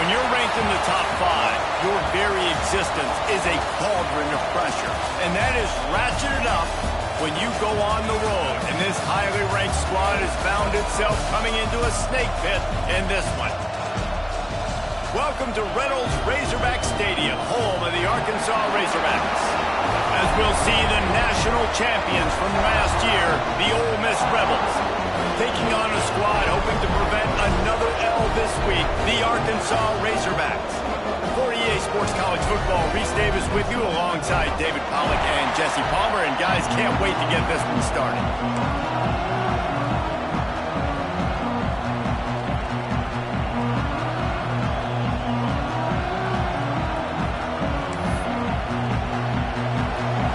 you're ranked in the top 5, your very existence is a cauldron of pressure. And that is ratcheted up when you go on the road. And this highly ranked squad has found itself coming into a snake pit in this one. Welcome to Reynolds Razorback Stadium, home of the Arkansas Razorbacks. As we'll see the national champions from last year, the Ole Miss Rebels, taking on a squad hoping to prevent another L this week, the Arkansas Razorbacks. For EA Sports College Football, Reese Davis with you alongside David Pollack and Jesse Palmer. And guys, can't wait to get this one started.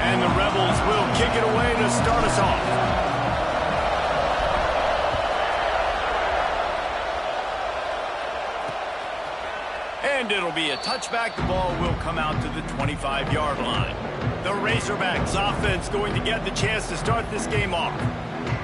And the Rebels will kick it away to start us off. And it'll be a touchback. The ball will come out to the 25-yard line. The Razorbacks offense going to get the chance to start this game off.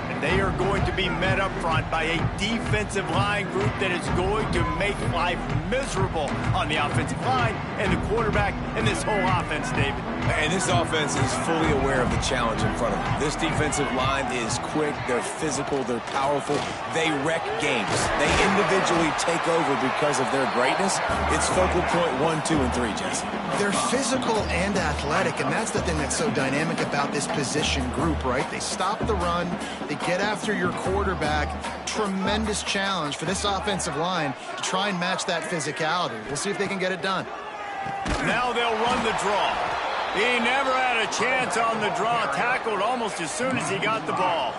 And they are going to be met up front by a defensive line group that is going to make life miserable on the offensive line and the quarterback and this whole offense, David. And this offense is fully aware of the challenge in front of them. This defensive line is quick, they're physical, they're powerful, they wreck games. They individually take over because of their greatness. It's focal point 1, 2, and 3, Jesse. They're physical and athletic, and that's the thing that's so dynamic about this position group, right? They stop the run, they get after your quarterback. Tremendous challenge for this offensive line to try and match that physicality. We'll see if they can get it done. Now they'll run the draw. He never had a chance on the draw, tackled almost as soon as he got the ball.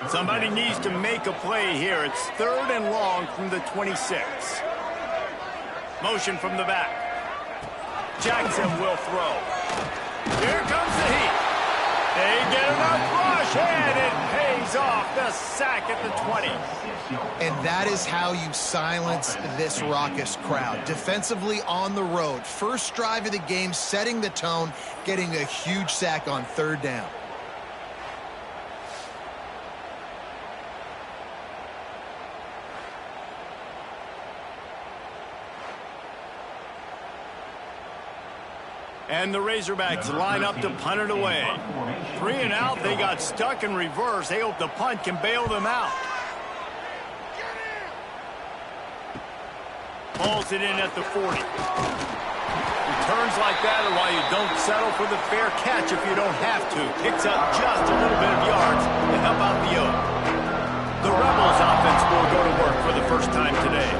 Somebody needs to make a play here. It's 3rd and long from the 26. Motion from the back. Jackson will throw. Here comes the heat. They get enough rush, and it pays off. The sack at the 20. And that is how you silence this raucous crowd. Defensively on the road. First drive of the game, setting the tone, getting a huge sack on 3rd down. And the Razorbacks line up to punt it away. 3 and out, they got stuck in reverse. They hope the punt can bail them out. Pulls it in at the 40. Returns like that are why you don't settle for the fair catch if you don't have to. Picks up just a little bit of yards to help out the yoke. The Rebels offense will go to work for the first time today.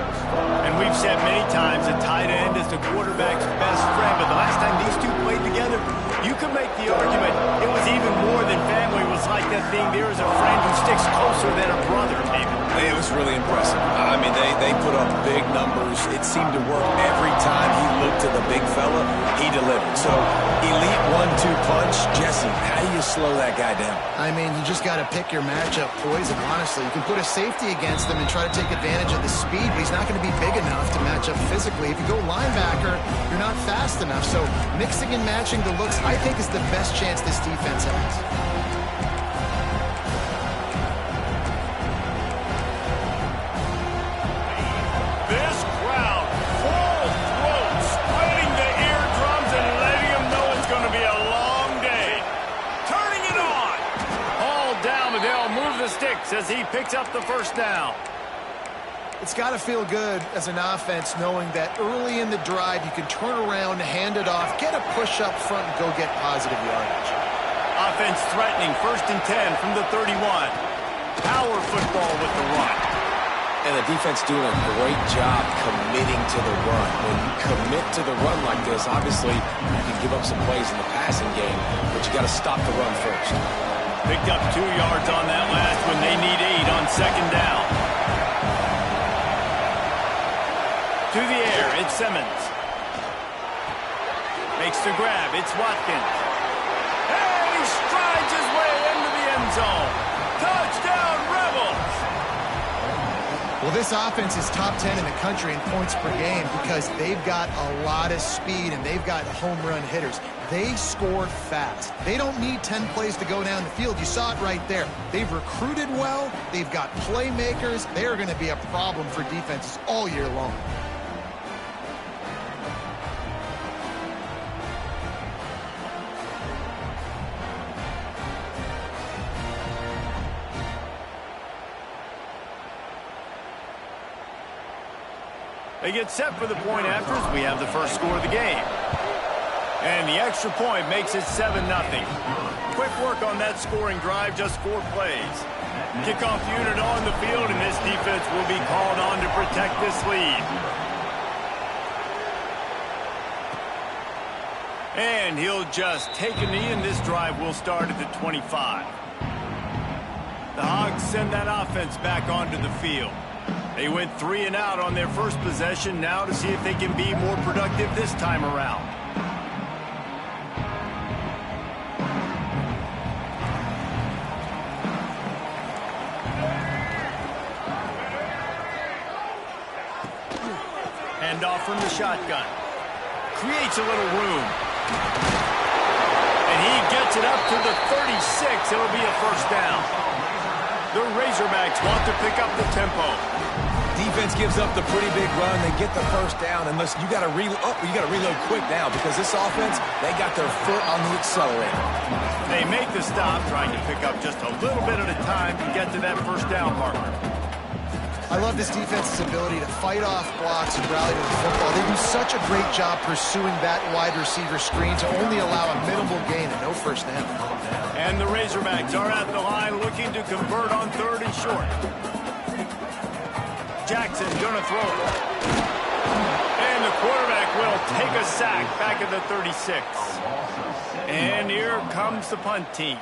And we've said many times a tight end is the quarterback's best friend, but the last time these two played together, you could make the argument it was even more than family. It was like that thing, there is a friend who sticks closer than a brother, maybe. It was really impressive. I mean, they put up big numbers. It seemed to work every time he looked to the big fella. He delivered. So, elite 1-2 punch. Jesse, how do you slow that guy down? I mean, you just got to pick your matchup poison, honestly. You can put a safety against him and try to take advantage of the speed, but he's not going to be big enough to match up physically. If you go linebacker, you're not fast enough. So, mixing and matching the looks, I think, is the best chance this defense has. As he picks up the first down. It's got to feel good as an offense knowing that early in the drive you can turn around, hand it off, get a push up front, and go get positive yardage. Offense threatening, 1st and 10 from the 31. Power football with the run. And the defense doing a great job committing to the run. When you commit to the run like this, obviously you can give up some plays in the passing game, but you got to stop the run first. Picked up 2 yards on that last one. They need 8 on 2nd down. To the air, it's Simmons. Makes the grab, it's Watkins. And he strides his way into the end zone. Touchdown, Rebels! Well, this offense is top 10 in the country in points per game because they've got a lot of speed and they've got home run hitters. They score fast. They don't need 10 plays to go down the field. You saw it right there. They've recruited well. They've got playmakers. They are going to be a problem for defenses all year long. They get set for the point after as we have the first score of the game. And the extra point makes it 7-0. Quick work on that scoring drive, just 4 plays. Kickoff unit on the field, and this defense will be called on to protect this lead. And he'll just take a knee, and this drive will start at the 25. The Hogs send that offense back onto the field. They went 3 and out on their first possession, now to see if they can be more productive this time around. Hand off from the shotgun. Creates a little room. And he gets it up to the 36. It'll be a first down. The Razorbacks want to pick up the tempo. Defense gives up the pretty big run. They get the first down. And listen, you got to reload quick now because this offense, they got their foot on the accelerator. They make the stop, trying to pick up just a little bit at a time to get to that first down marker. I love this defense's ability to fight off blocks and rally to the football. They do such a great job pursuing that wide receiver screen to only allow a minimal gain and no first down. And the Razorbacks are at the line looking to convert on 3rd and short. Jackson gonna throw it. And the quarterback will take a sack back at the 36. And here comes the punt team.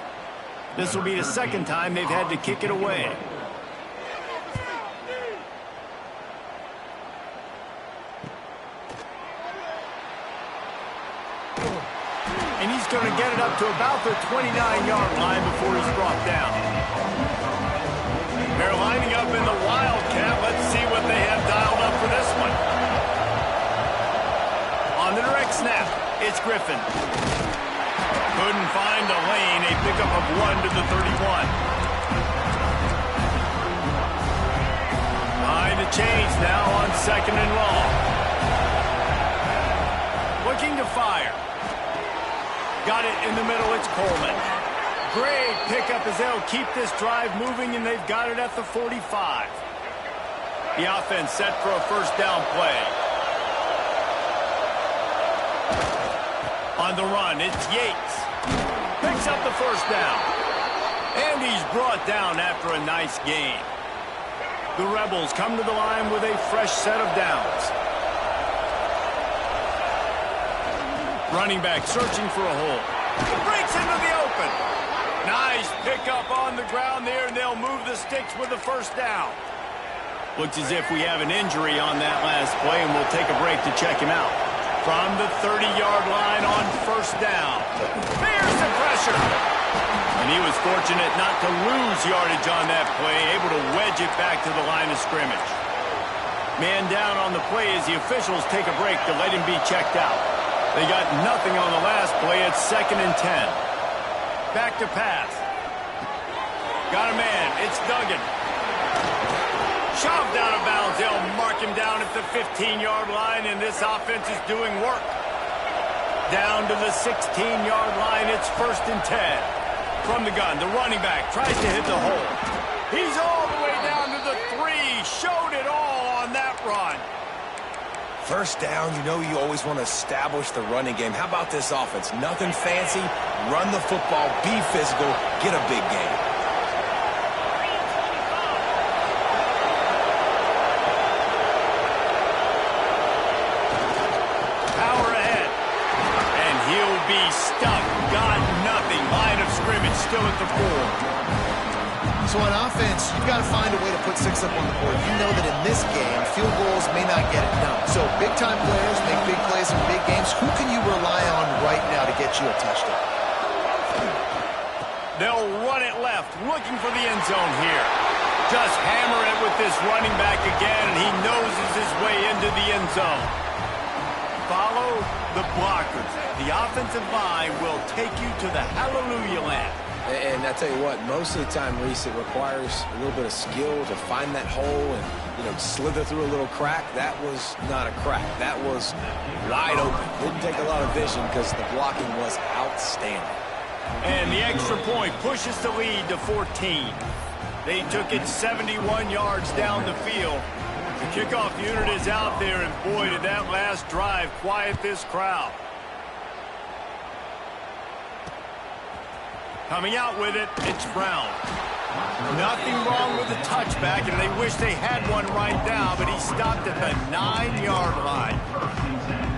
This will be the second time they've had to kick it away. And he's going to get it up to about the 29-yard line before he's brought down. They're lining up in the Wildcat. Let's see what they have dialed up for this one. On the direct snap, it's Griffin. Couldn't find a lane. A pickup of 1 to the 31. Behind the chains now on 2nd and long. Looking to fire. Got it in the middle, it's Coleman. Great pickup as they'll keep this drive moving, and they've got it at the 45. The offense set for a first down play. On the run, it's Yates. Picks up the first down. And he's brought down after a nice gain. The Rebels come to the line with a fresh set of downs. Running back searching for a hole. Breaks into the open. Nice pickup on the ground there, and they'll move the sticks with the first down. Looks as if we have an injury on that last play, and we'll take a break to check him out. From the 30-yard line on first down. There's the pressure. And he was fortunate not to lose yardage on that play, able to wedge it back to the line of scrimmage. Man down on the play as the officials take a break to let him be checked out. They got nothing on the last play. It's 2nd and 10. Back to pass. Got a man. It's Duggan. Shoved out of bounds. They'll mark him down at the 15-yard line, and this offense is doing work. Down to the 16-yard line. It's 1st and 10. From the gun, the running back tries to hit the hole. He's all the way down to the 3. Showed it all on that run. First down, you know you always want to establish the running game. How about this offense? Nothing fancy. Run the football, be physical, get a big gain. Power ahead. And he'll be stuck. Got nothing. Line of scrimmage still at the 4. So on offense, you've got to find a way to put 6 up on the board. You know that in this game, field goals may not get it done. So big-time players make big plays in big games. Who can you rely on right now to get you a touchdown? They'll run it left, looking for the end zone here. Just hammer it with this running back again, and he noses his way into the end zone. Follow the blockers. The offensive line will take you to the hallelujah land. And I tell you what, most of the time, Reese, it requires a little bit of skill to find that hole and, slither through a little crack. That was not a crack. That was wide open. Didn't take a lot of vision because the blocking was outstanding. And the extra point pushes the lead to 14. They took it 71 yards down the field. The kickoff unit is out there, and boy, did that last drive quiet this crowd. Coming out with it, it's Brown. Nothing wrong with the touchback, and they wish they had one right now, but he stopped at the 9-yard line.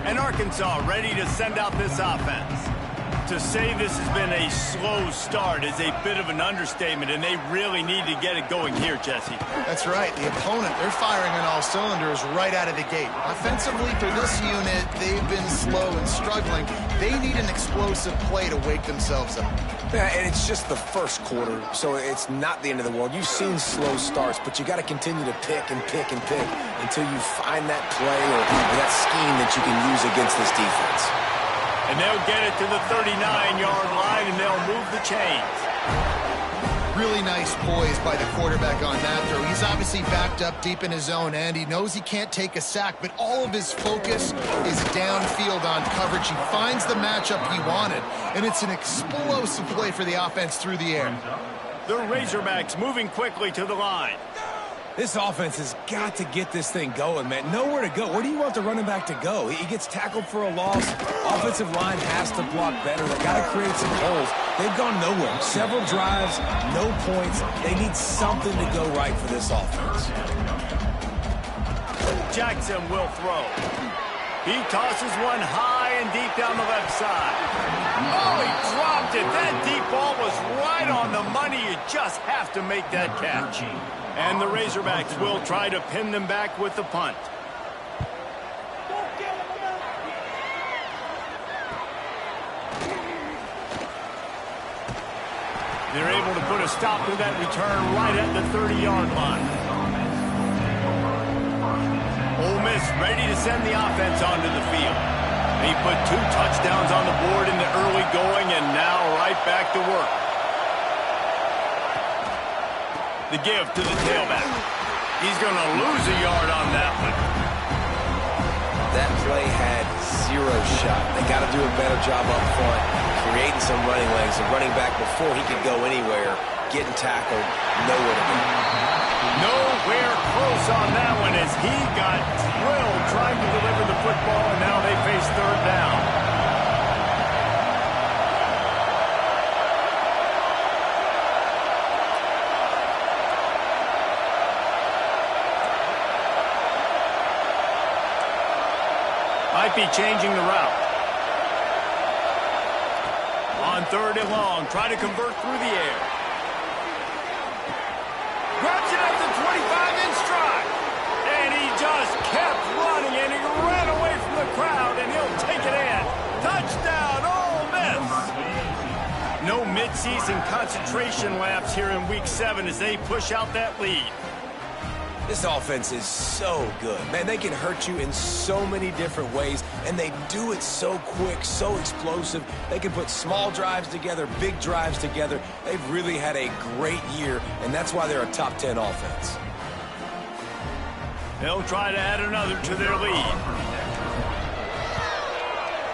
And Arkansas ready to send out this offense. To say this has been a slow start is a bit of an understatement, and they really need to get it going here, Jesse. That's right. The opponent, they're firing on all cylinders right out of the gate. Offensively, for this unit, they've been slow and struggling. They need an explosive play to wake themselves up. Yeah, and it's just the first quarter, so it's not the end of the world. You've seen slow starts, but you got to continue to pick and pick and pick until you find that play or that scheme that you can use against this defense. And they'll get it to the 39-yard line, and they'll move the chains. Really nice poise by the quarterback on that throw. He's obviously backed up deep in his own end. He knows he can't take a sack, but all of his focus is downfield on coverage. He finds the matchup he wanted, and it's an explosive play for the offense through the air. The Razorbacks moving quickly to the line. This offense has got to get this thing going, man. Nowhere to go. Where do you want the running back to go? He gets tackled for a loss. Offensive line has to block better. They got to create some holes. They've gone nowhere. Several drives, no points. They need something to go right for this offense. Jackson will throw. He tosses one high and deep down the left side. Oh, he dropped it. That deep ball was right on the money. You just have to make that catch. And the Razorbacks will try to pin them back with the punt. They're able to put a stop to that return right at the 30-yard line. Ole Miss ready to send the offense onto the field. He put 2 touchdowns on the board in the early going, and now right back to work. The give to the tailback. He's going to lose a yard on that one. That play had 0 shot. They got to do a better job up front, creating some running lanes. The running back, before he could go anywhere, getting tackled, nowhere to go. Nowhere close on that one as he got drilled trying to deliver the football, and now they face third down. Might be changing the route. On 3rd and long, try to convert through the air. Grabs it at the 25 in stride. And he just kept running, and he ran away from the crowd, and he'll take it in. Touchdown, Ole Miss! No midseason concentration laps here in Week 7 as they push out that lead. This offense is so good. Man, they can hurt you in so many different ways, and they do it so quick, so explosive. They can put small drives together, big drives together. They've really had a great year, and that's why they're a top 10 offense. They'll try to add another to their lead.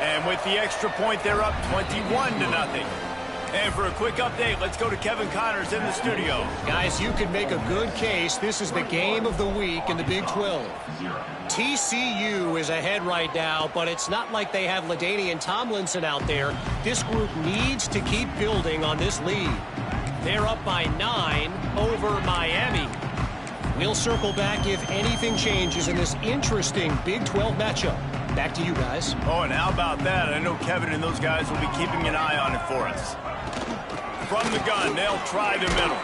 And with the extra point, they're up 21-0. And for a quick update, let's go to Kevin Connors in the studio. Guys, you can make a good case. This is the game of the week in the Big 12. TCU is ahead right now, but it's not like they have LaDainian Tomlinson out there. This group needs to keep building on this lead. They're up by 9 over Miami. We'll circle back if anything changes in this interesting Big 12 matchup. Back to you guys. Oh, and how about that? I know Kevin and those guys will be keeping an eye on it for us. From the gun, they'll try the middle.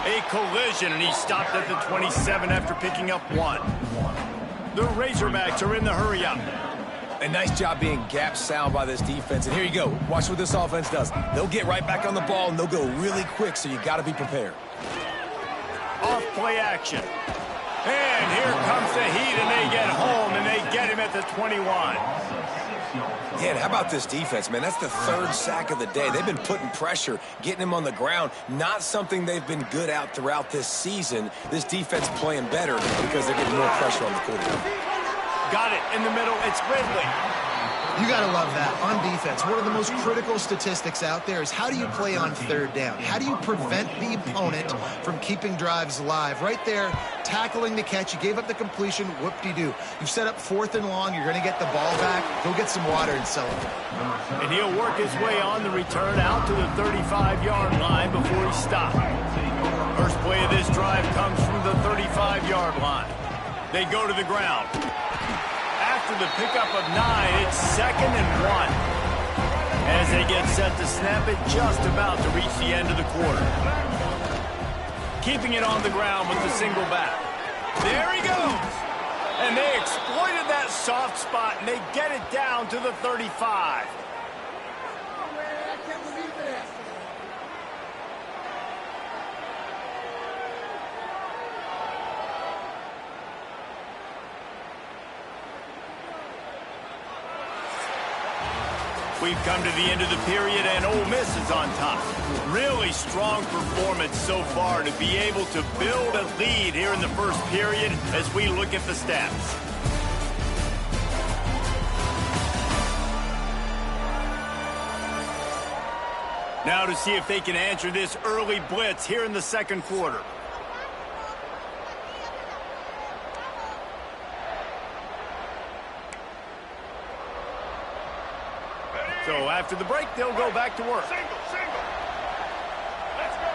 A collision, and he stopped at the 27 after picking up 1. The Razorbacks are in the hurry-up. A nice job being gap sound by this defense. And here you go. Watch what this offense does. They'll get right back on the ball, and they'll go really quick, so you got to be prepared. Off play action. And here comes the heat, and they get home, and they get him at the 21. Yeah, and how about this defense, man? That's the 3rd sack of the day. They've been putting pressure, getting him on the ground. Not something they've been good at throughout this season. This defense playing better because they're getting more pressure on the quarterback. Got it in the middle. It's Ridley. You got to love that. On defense, one of the most critical statistics out there is how do you play on third down? How do you prevent the opponent from keeping drives alive? Right there, tackling the catch. You gave up the completion. Whoop-de-doo. You've set up 4th and long. You're going to get the ball back. Go get some water and celebrate. And he'll work his way on the return out to the 35-yard line before he stopped. First play of this drive comes from the 35-yard line. They go to the ground. After the pickup of 9, it's 2nd and 1. As they get set to snap it, just about to reach the end of the quarter. Keeping it on the ground with the single back. There he goes. And they exploited that soft spot, and they get it down to the 35. We've come to the end of the period, and Ole Miss is on top. Really strong performance so far to be able to build a lead here in the first period as we look at the stats. Now to see if they can answer this early blitz here in the second quarter. So after the break, they'll go back to work. Single. Let's go.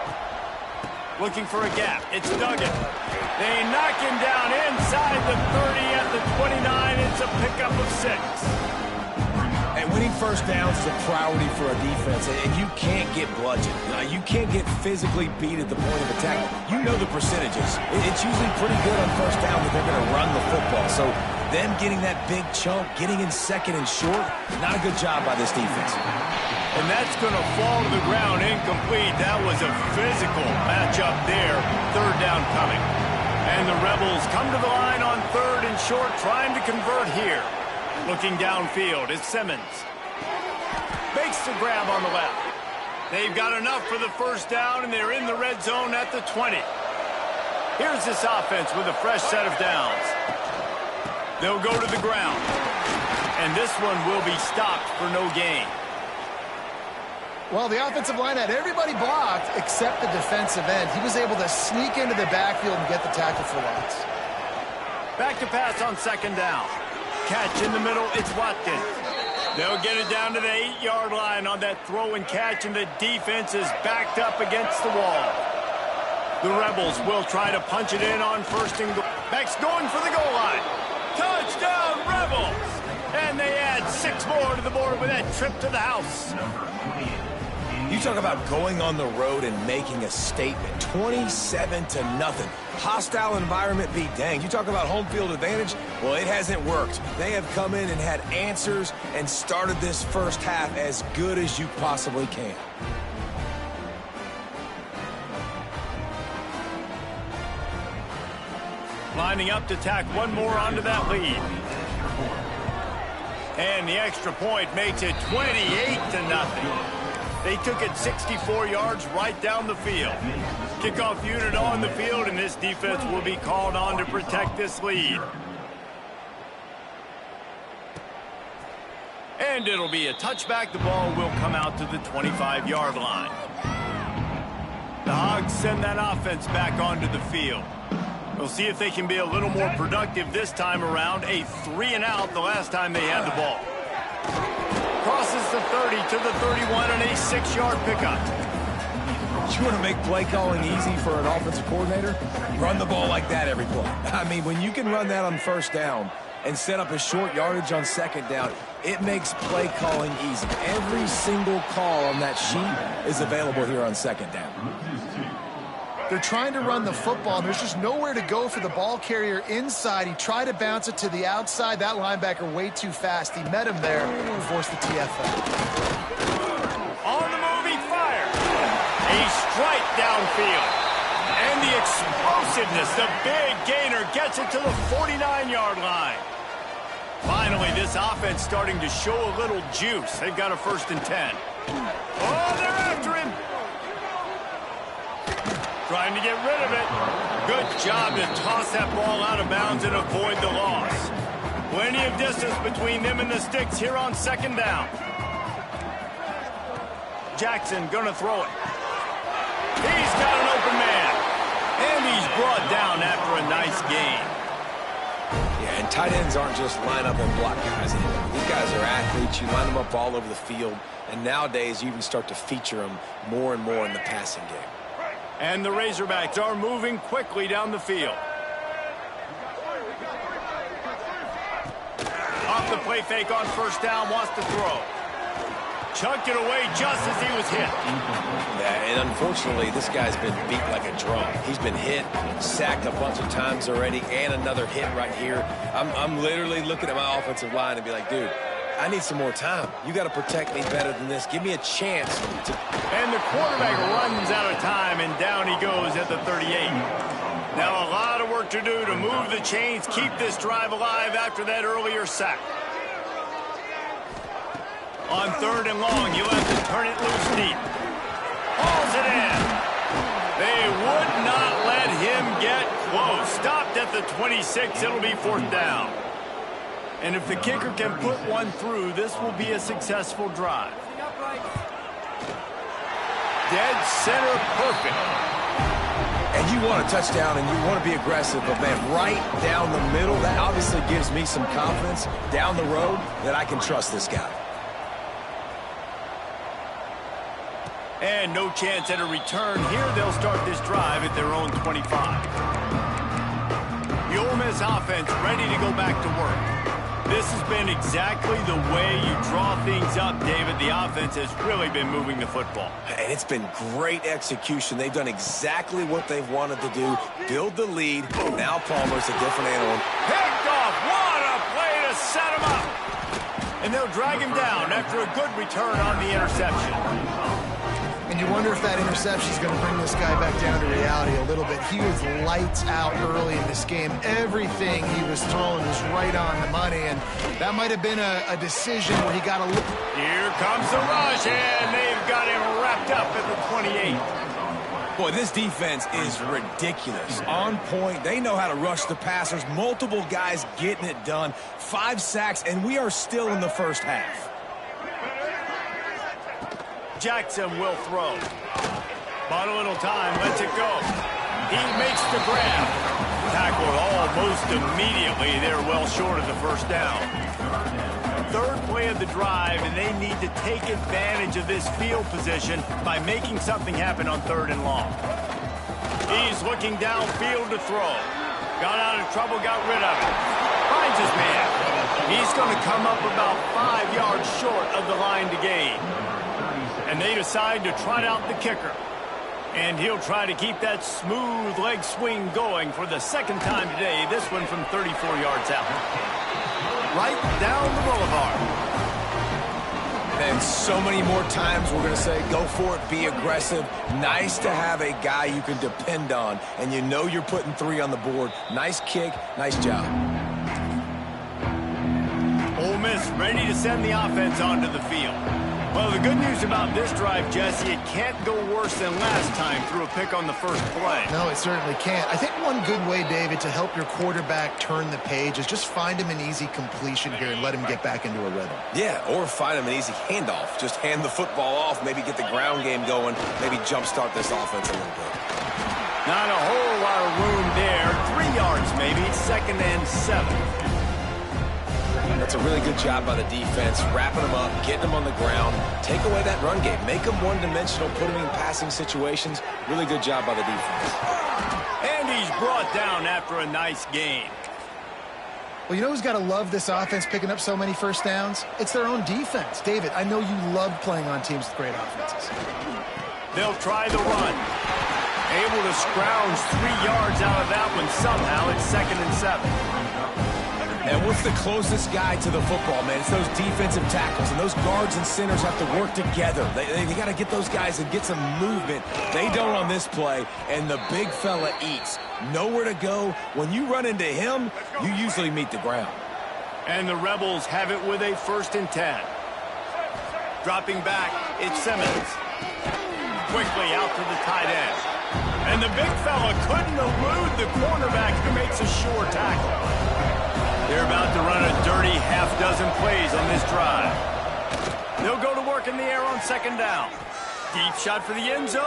Looking for a gap. It's Duggan. They knock him down inside the 30 at the 29. It's a pickup of 6. And winning first downs is a priority for a defense, and you can't get bludgeoned. You can't get physically beat at the point of attack. You know the percentages. It's usually pretty good on first down that they're going to run the football. So them getting that big chunk, getting in 2nd and short, not a good job by this defense. And that's going to fall to the ground incomplete. That was a physical matchup there. 3rd down coming. And the Rebels come to the line on 3rd and short, trying to convert here. Looking downfield, it's Simmons. Makes the grab on the left. They've got enough for the first down, and they're in the red zone at the 20. Here's this offense with a fresh set of downs. They'll go to the ground. And this one will be stopped for no gain. Well, the offensive line had everybody blocked except the defensive end. He was able to sneak into the backfield and get the tackle for loss. Back to pass on 2nd down. Catch in the middle, it's Watkins. They'll get it down to the 8-yard line on that throw and catch, and the defense is backed up against the wall. The Rebels will try to punch it in on 1st and goal. Beck's going for the goal line. Touchdown, Rebels! And they add 6 more to the board with that trip to the house. You talk about going on the road and making a statement. 27-0. Hostile environment be danged. You talk about home field advantage. Well, it hasn't worked. They have come in and had answers and started this first half as good as you possibly can. Lining up to tack one more onto that lead. And the extra point makes it 28-0. They took it 64 yards right down the field. Kickoff unit on the field, and this defense will be called on to protect this lead. And it'll be a touchback. The ball will come out to the 25-yard line. The Hogs send that offense back onto the field. We'll see if they can be a little more productive this time around. A 3-and-out the last time they had the ball. Crosses the 30 to the 31 and a 6-yard pickup. You want to make play calling easy for an offensive coordinator? Run the ball like that every play. I mean, when you can run that on 1st down and set up a short yardage on 2nd down, it makes play calling easy. Every single call on that sheet is available here on 2nd down. They're trying to run the football, and there's just nowhere to go for the ball carrier inside. He tried to bounce it to the outside. That linebacker way too fast. He met him there and forced the TFL. On the move, he fired. A strike downfield. And the explosiveness, the big gainer gets it to the 49-yard line. Finally, this offense starting to show a little juice. They've got a 1st and 10. Oh, they're after him. Trying to get rid of it. Good job to toss that ball out of bounds and avoid the loss. Plenty of distance between them and the sticks here on second down. Jackson gonna throw it. He's got an open man. And he's brought down after a nice gain. Yeah, and tight ends aren't just line up and block guys anymore. These guys are athletes. You line them up all over the field. And nowadays, you even start to feature them more and more in the passing game. And the Razorbacks are moving quickly down the field. Off the play fake on first down, wants to throw. Chucked it away just as he was hit. Yeah, and unfortunately, this guy's been beat like a drum. He's been hit, sacked a bunch of times already, and another hit right here. I'm literally looking at my offensive line and be like, dude, I need some more time. You got to protect me better than this. Give me a chance to... And the quarterback runs out of time, and down he goes at the 38. Now a lot of work to do to move the chains, keep this drive alive after that earlier sack. On third and long, you'll have to turn it loose deep. Hauls it in. They would not let him get close. Stopped at the 26. It'll be fourth down. And if the kicker can put one through, this will be a successful drive. Dead center perfect. And you want a touchdown and you want to be aggressive, but man, right down the middle, that obviously gives me some confidence down the road that I can trust this guy. And no chance at a return here. They'll start this drive at their own 25. The Ole Miss offense ready to go back to work. This has been exactly the way you draw things up, David. The offense has really been moving the football. And it's been great execution. They've done exactly what they've wanted to do. Build the lead. Now Palmer's a different animal. Picked off. What a play to set him up. And they'll drag him down after a good return on the interception. And you wonder if that interception is going to bring this guy back down to reality a little bit. He was lights out early in this game. Everything he was throwing was right on the money, and that might have been a decision where he got a look. Here comes the rush, and they've got him wrapped up at the 28. Boy, this defense is ridiculous. On point. They know how to rush the passers. Multiple guys getting it done. 5 sacks, and we are still in the first half. Jackson will throw. Bought a little time, lets it go. He makes the grab. Tackled almost immediately. They're well short of the first down. Third play of the drive, and they need to take advantage of this field position by making something happen on third and long. He's looking downfield to throw. Got out of trouble, got rid of it. Finds his man. He's going to come up about 5 yards short of the line to gain. And they decide to trot out the kicker. And he'll try to keep that smooth leg swing going for the second time today, this one from 34 yards out. Right down the boulevard. And so many more times we're going to say, go for it, be aggressive. Nice to have a guy you can depend on, and you know you're putting 3 on the board. Nice kick, nice job. Ole Miss ready to send the offense onto the field. Well, the good news about this drive, Jesse, it can't go worse than last time through a pick on the first play. No, it certainly can't. I think one good way, David, to help your quarterback turn the page is just find him an easy completion here and let him get back into a rhythm. Yeah, or find him an easy handoff. Just hand the football off, maybe get the ground game going, maybe jumpstart this offense a little bit. Not a whole lot of room there. 3 yards maybe, 2nd and 7. That's a really good job by the defense, wrapping them up, getting them on the ground, take away that run game, make them one-dimensional, put them in passing situations. Really good job by the defense. And he's brought down after a nice gain. Well, you know who's got to love this offense picking up so many first downs? It's their own defense. David, I know you love playing on teams with great offenses. They'll try the run. Able to scrounge 3 yards out of that one somehow. It's 2nd and 7. And what's the closest guy to the football, man? It's those defensive tackles, and those guards and centers have to work together. They got to get those guys and get some movement. They don't on this play, and the big fella eats. Nowhere to go. When you run into him, you usually meet the ground. And the Rebels have it with a 1st and 10. Dropping back, it's Simmons. Quickly out to the tight end. And the big fella couldn't elude the cornerback who makes a sure tackle. They're about to run a dirty half-dozen plays on this drive. They'll go to work in the air on second down. Deep shot for the end zone.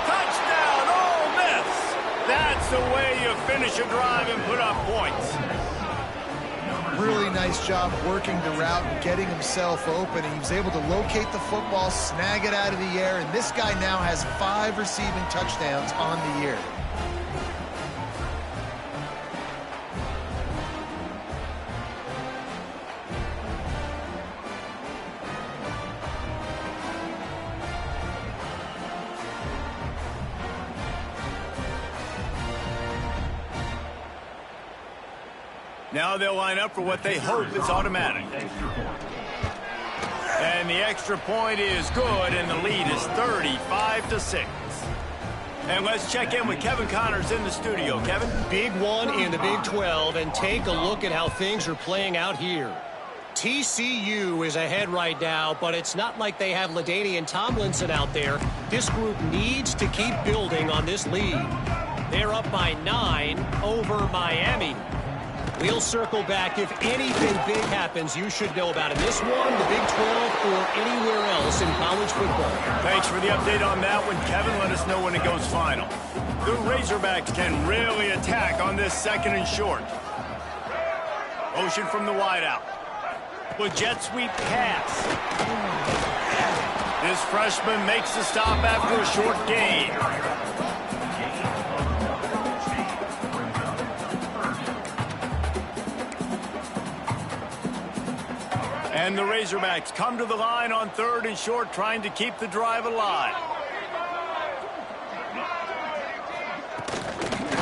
Touchdown, Ole Miss. That's the way you finish a drive and put up points. Really nice job working the route and getting himself open. He was able to locate the football, snag it out of the air, and this guy now has 5 receiving touchdowns on the year. Now they'll line up for what they hope is automatic. And the extra point is good, and the lead is 35-6. And let's check in with Kevin Connors in the studio. Kevin? Big one in the Big 12, and take a look at how things are playing out here. TCU is ahead right now, but it's not like they have LaDainian Tomlinson out there. This group needs to keep building on this lead. They're up by 9 over Miami. We'll circle back if anything big happens you should know about in this one, the Big 12, or anywhere else in college football. Thanks for the update on that one, Kevin. Let us know when it goes final. The Razorbacks can really attack on this second and short. Motion from the wideout. With jet sweep pass. This freshman makes the stop after a short gain. And the Razorbacks come to the line on third and short, trying to keep the drive alive.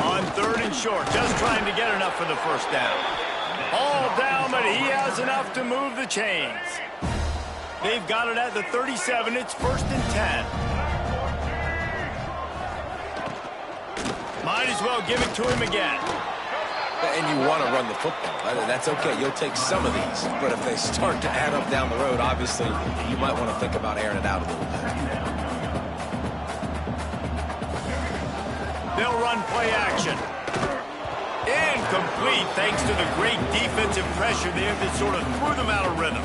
On third and short, just trying to get enough for the first down. All down, but he has enough to move the chains. They've got it at the 37. It's 1st and 10. Might as well give it to him again. And you want to run the football. That's okay. You'll take some of these. But if they start to add up down the road, obviously, you might want to think about airing it out a little bit. They'll run play action. Incomplete thanks to the great defensive pressure there that sort of threw them out of rhythm.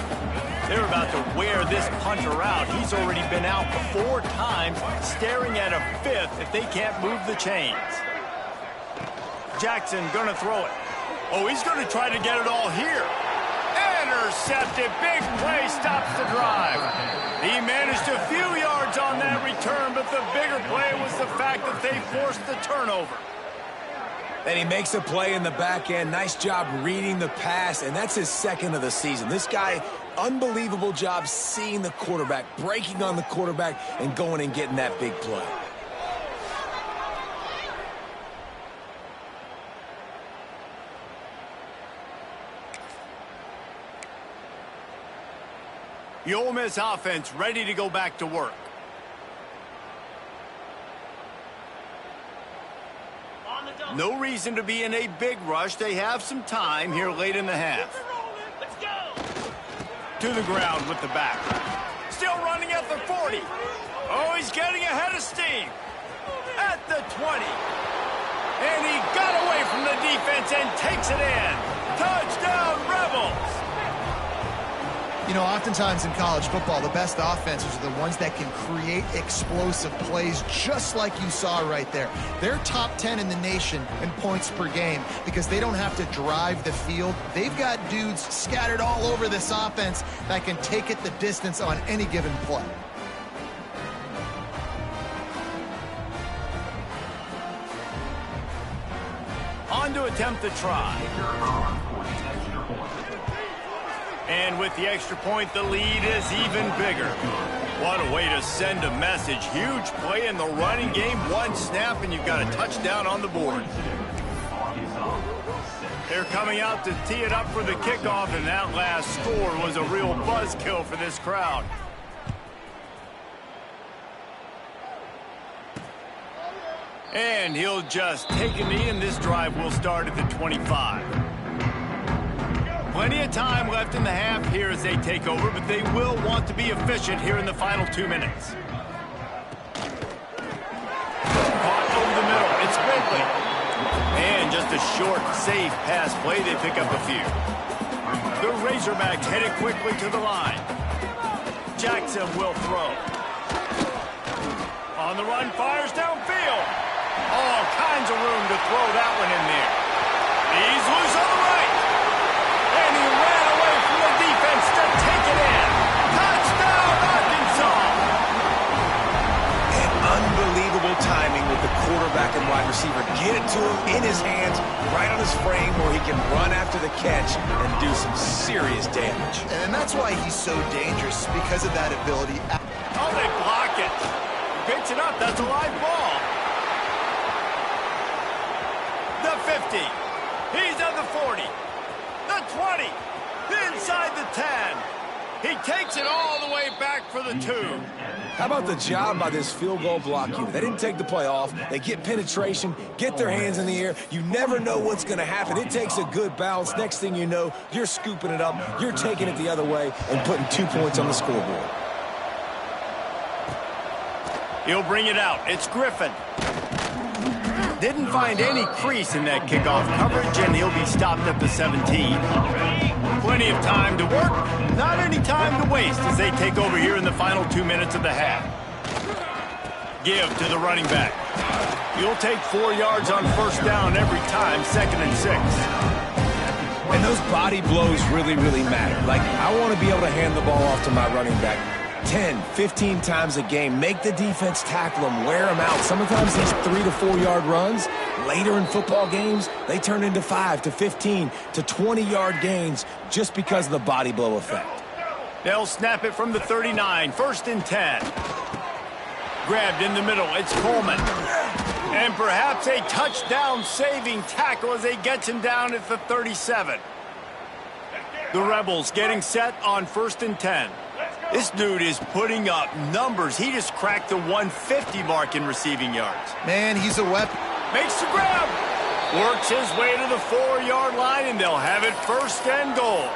They're about to wear this punter out. He's already been out 4 times, staring at a 5th if they can't move the chains. Jackson gonna throw it. Oh, he's gonna try to get it all here. Intercepted. Big play stops the drive. He managed a few yards on that return, but the bigger play was the fact that they forced the turnover. And he makes a play in the back end. Nice job reading the pass, and that's his 2nd of the season. This guy, unbelievable job seeing the quarterback, breaking on the quarterback, and going and getting that big play. The Ole Miss offense ready to go back to work. No reason to be in a big rush. They have some time here late in the half. To the ground with the back. Still running at the 40. Oh, he's getting ahead of steam. At the 20. And he got away from the defense and takes it in. Touchdown, Rebels. You know, oftentimes in college football, the best offenses are the ones that can create explosive plays just like you saw right there. They're top 10 in the nation in points per game because they don't have to drive the field. They've got dudes scattered all over this offense that can take it the distance on any given play. On to attempt the try. And with the extra point, the lead is even bigger. What a way to send a message. Huge play in the running game. 1 snap, and you've got a touchdown on the board. They're coming out to tee it up for the kickoff, and that last score was a real buzzkill for this crowd. And he'll just take a knee, and this drive will start at the 25. Plenty of time left in the half here as they take over, but they will want to be efficient here in the final 2 minutes. Caught over the middle. It's Ridley. And just a short, safe pass play, they pick up a few. The Razorbacks headed quickly to the line. Jackson will throw. On the run, fires downfield. All kinds of room to throw that one in there. He's loose on the right. And he ran away from the defense to take it in. Touchdown, Arkansas! And unbelievable timing with the quarterback and wide receiver. Get it to him in his hands, right on his frame where he can run after the catch and do some serious damage. And that's why he's so dangerous, because of that ability. Oh, they block it. Picks it up. That's a live ball. The 50. He's at the 40. The 20. Inside the 10. He takes it all the way back for the 2. How about the job by this field goal block unit? They didn't take the play off. They get penetration, get their hands in the air. You never know what's going to happen. It takes a good bounce. Next thing you know, you're scooping it up. You're taking it the other way and putting 2 points on the scoreboard. He'll bring it out. It's Griffin. Didn't find any crease in that kickoff coverage, and he'll be stopped at the 17. Plenty of time to work, not any time to waste as they take over here in the final 2 minutes of the half. Give to the running back. You'll take 4 yards on first down every time, 2nd and 6. And those body blows really, really matter. Like, I want to be able to hand the ball off to my running back 10, 15 times a game. Make the defense tackle them, wear them out. Sometimes these 3 to 4 yard runs, later in football games, they turn into 5 to 15 to 20 yard gains just because of the body blow effect. They'll snap it from the 39, 1st and 10. Grabbed in the middle, it's Coleman. And perhaps a touchdown-saving tackle as they get him down at the 37. The Rebels getting set on 1st and 10. This dude is putting up numbers. He just cracked the 150 mark in receiving yards. Man, he's a weapon. Makes the grab. Works his way to the 4 yard line, and they'll have it 1st and goal.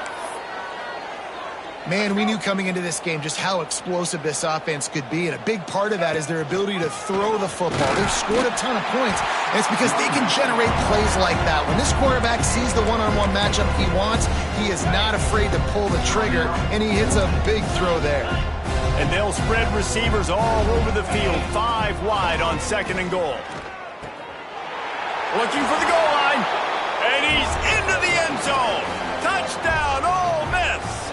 Man, we knew coming into this game just how explosive this offense could be, and a big part of that is their ability to throw the football. They've scored a ton of points, and it's because they can generate plays like that. When this quarterback sees the one-on-one matchup he wants, he is not afraid to pull the trigger, and he hits a big throw there. And they'll spread receivers all over the field, 5 wide on 2nd and goal. Looking for the goal line, and he's into the end zone. Touchdown, Ole Miss.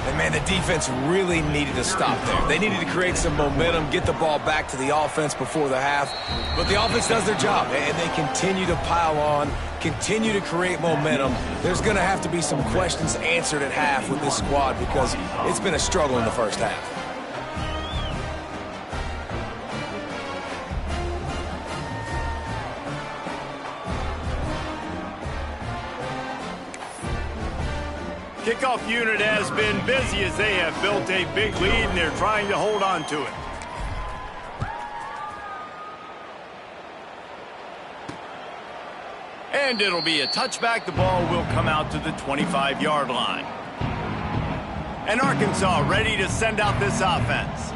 And, man, the defense really needed to stop there. They needed to create some momentum, get the ball back to the offense before the half. But the offense does their job, and they continue to pile on, continue to create momentum. There's going to have to be some questions answered at half with this squad because it's been a struggle in the first half. Kickoff unit has been busy as they have built a big lead, and they're trying to hold on to it. And it'll be a touchback. The ball will come out to the 25 yard line. And Arkansas ready to send out this offense.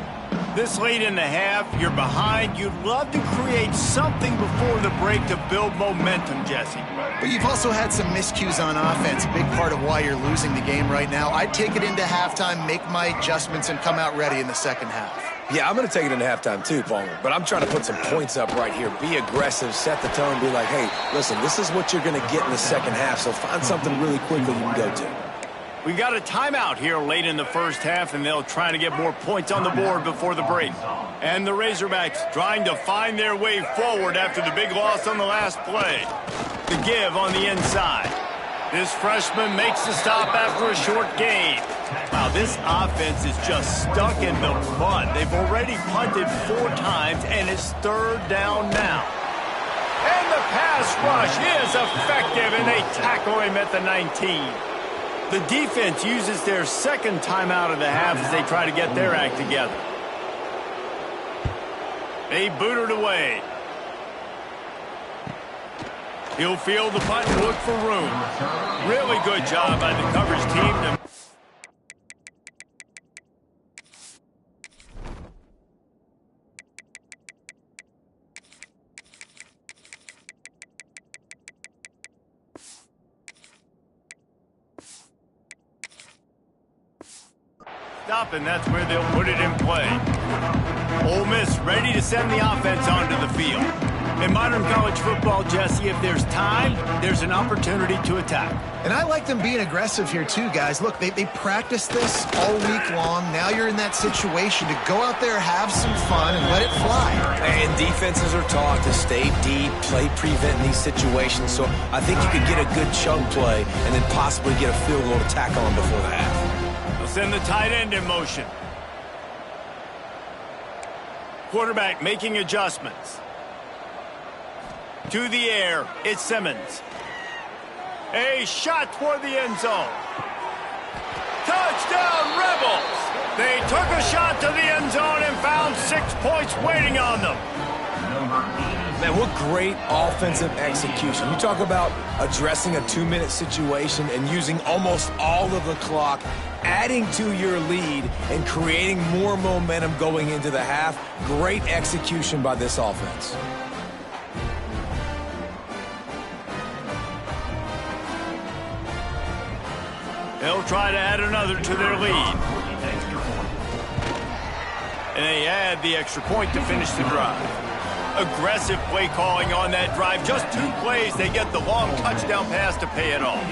This late in the half, you're behind. You'd love to create something before the break to build momentum, Jesse. But you've also had some miscues on offense, a big part of why you're losing the game right now. I'd take it into halftime, make my adjustments, and come out ready in the second half. Yeah, I'm going to take it into halftime too, Palmer. But I'm trying to put some points up right here. Be aggressive, set the tone, be like, hey, listen, this is what you're going to get in the second half, so find something really quickly you can go to. We got a timeout here late in the first half, and they'll try to get more points on the board before the break. And the Razorbacks trying to find their way forward after the big loss on the last play. The give on the inside. This freshman makes the stop after a short gain. Wow, this offense is just stuck in the mud. They've already punted 4 times, and it's 3rd down now. And the pass rush is effective, and they tackle him at the 19. The defense uses their second timeout of the half as they try to get their act together. They boot it away. He'll field the punt and look for room. Really good job by the coverage team to Stop, and that's where they'll put it in play. Ole Miss ready to send the offense onto the field. In modern college football, Jesse, if there's time, there's an opportunity to attack. And I like them being aggressive here too, guys. Look, they practiced this all week long. Now you're in that situation to go out there, have some fun, and let it fly. And defenses are taught to stay deep, play prevent in these situations. So I think you could get a good chunk play and then possibly get a field goal to tack on before the half. They'll send the tight end in motion. Quarterback making adjustments. To the air, it's Simmons. A shot toward the end zone. Touchdown, Rebels! They took a shot to the end zone and found 6 points waiting on them. Man, what great offensive execution. You talk about addressing a 2-minute situation and using almost all of the clock, adding to your lead and creating more momentum going into the half. Great execution by this offense. They'll try to add another to their lead. And they add the extra point to finish the drive. Aggressive play calling on that drive. Just 2 plays, they get the long touchdown pass to pay it off.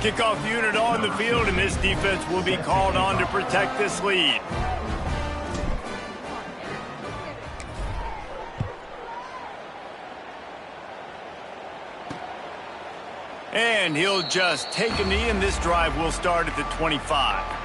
Kickoff unit on the field, and this defense will be called on to protect this lead. And he'll just take a knee, and this drive will start at the 25.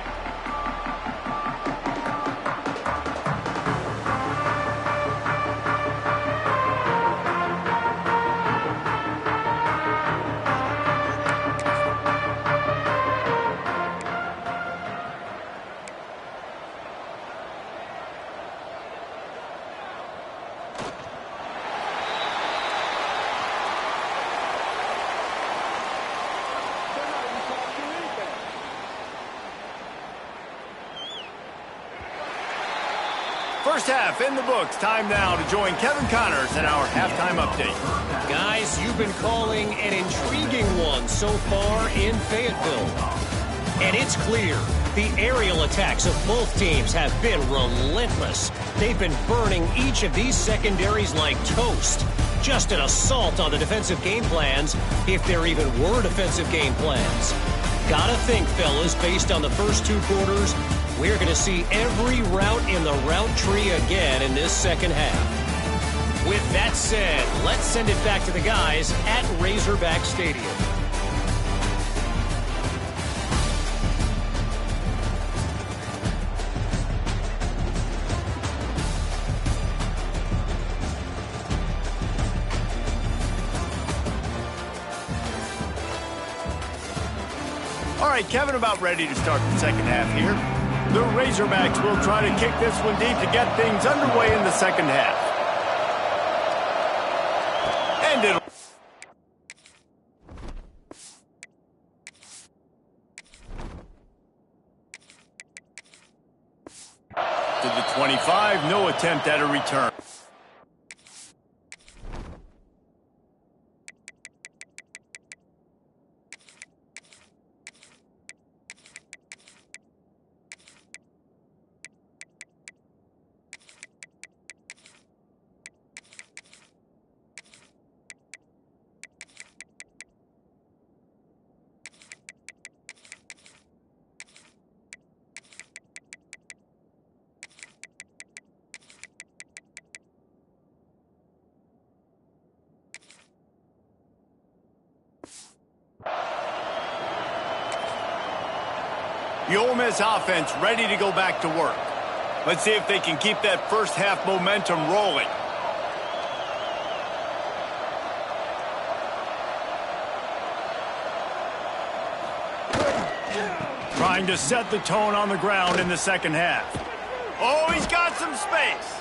First half in the books. Time now to join Kevin Connors in our halftime update. Guys, you've been calling an intriguing one so far in Fayetteville. And it's clear the aerial attacks of both teams have been relentless. They've been burning each of these secondaries like toast. Just an assault on the defensive game plans, if there even were defensive game plans. Gotta think, fellas, based on the first 2 quarters, we're going to see every route in the route tree again in this second half. With that said, let's send it back to the guys at Razorback Stadium. All right, Kevin, about ready to start the second half here. The Razorbacks will try to kick this one deep to get things underway in the second half. And it'll... To the 25, no attempt at a return. The Ole Miss offense ready to go back to work. Let's see if they can keep that first half momentum rolling. Trying to set the tone on the ground in the second half. Oh, he's got some space.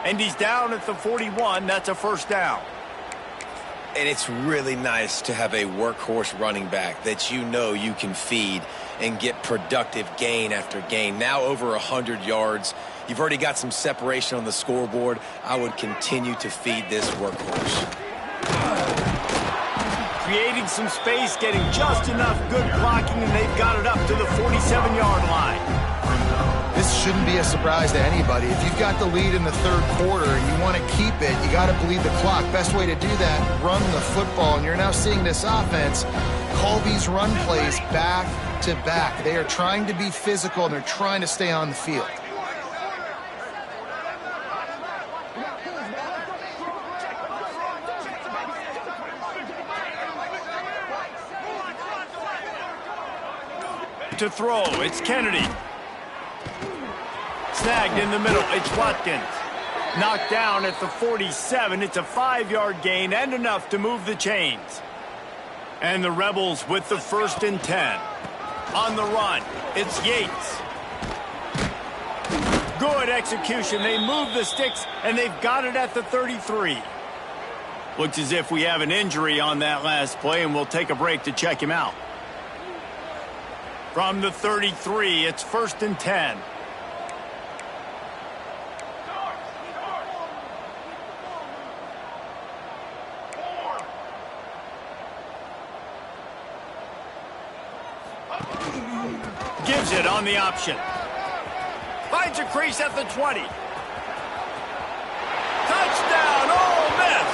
And he's down at the 41. That's a first down. And it's really nice to have a workhorse running back that you know you can feed and get productive gain after gain. Now over 100 yards. You've already got some separation on the scoreboard. I would continue to feed this workhorse. creating some space, getting just enough good blocking, and they've got it up to the 47-yard line. This shouldn't be a surprise to anybody. If you've got the lead in the third quarter and you want to keep it, you got to bleed the clock. Best way to do that, run the football. And you're now seeing this offense call these run plays back to back. They are trying to be physical, and they're trying to stay on the field. To throw, it's Kennedy. Snagged in the middle, it's Watkins. Knocked down at the 47. It's a 5-yard gain and enough to move the chains. And the Rebels with the 1st and 10. On the run, it's Yates. Good execution. They move the sticks, and they've got it at the 33. Looks as if we have an injury on that last play, and we'll take a break to check him out. From the 33, it's 1st and 10. Gives it on the option. Finds a crease at the 20. Touchdown, Ole Miss!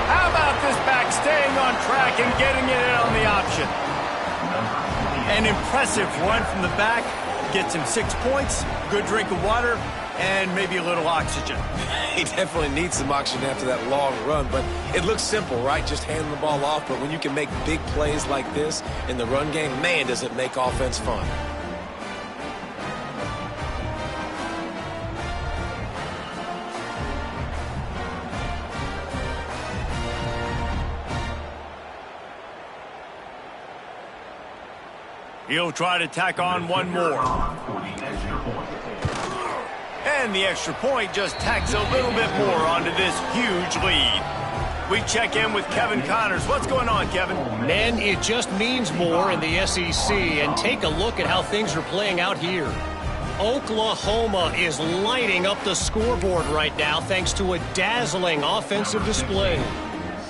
How about this back staying on track and getting it in on the option? An impressive run from the back. Gets him 6 points, good drink of water, and maybe a little oxygen. He definitely needs some oxygen after that long run, but it looks simple, right? Just handing the ball off, but when you can make big plays like this in the run game, man, does it make offense fun. He'll try to tack on one more. And the extra point just tacks a little bit more onto this huge lead. We check in with Kevin Connors. What's going on, Kevin? Man, it just means more in the SEC. And take a look at how things are playing out here. Oklahoma is lighting up the scoreboard right now thanks to a dazzling offensive display.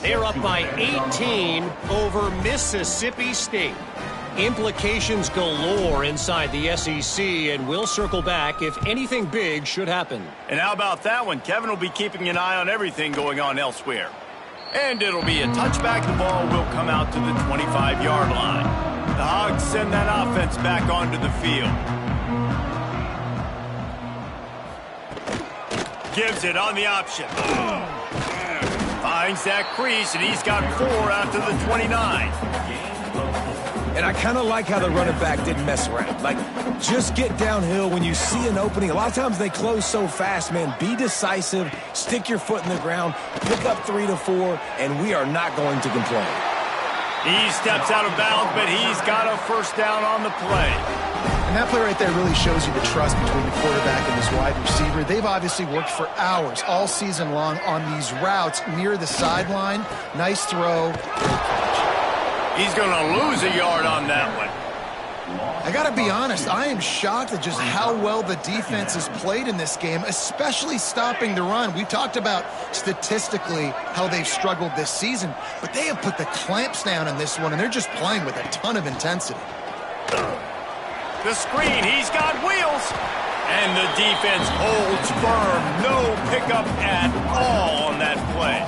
They're up by 18 over Mississippi State. Implications galore inside the SEC, and we'll circle back if anything big should happen. And how about that one? Kevin will be keeping an eye on everything going on elsewhere. And it'll be a touchback. The ball will come out to the 25-yard line. The Hogs send that offense back onto the field. Gives it on the option. Finds that crease, and he's got 4 out to the 29. And I kind of like how the running back didn't mess around. Like, just get downhill when you see an opening. A lot of times they close so fast, man. Be decisive, stick your foot in the ground, pick up 3 to 4, and we are not going to complain. He steps out of bounds, but he's got a first down on the play. And that play right there really shows you the trust between the quarterback and his wide receiver. They've obviously worked for hours all season long on these routes near the sideline. Nice throw, great catch. He's going to lose a yard on that one. I got to be honest, I am shocked at just how well the defense has played in this game, especially stopping the run. We talked about statistically how they've struggled this season, but they have put the clamps down in this one, and they're just playing with a ton of intensity. The screen, he's got wheels. And the defense holds firm. No pickup at all on that play.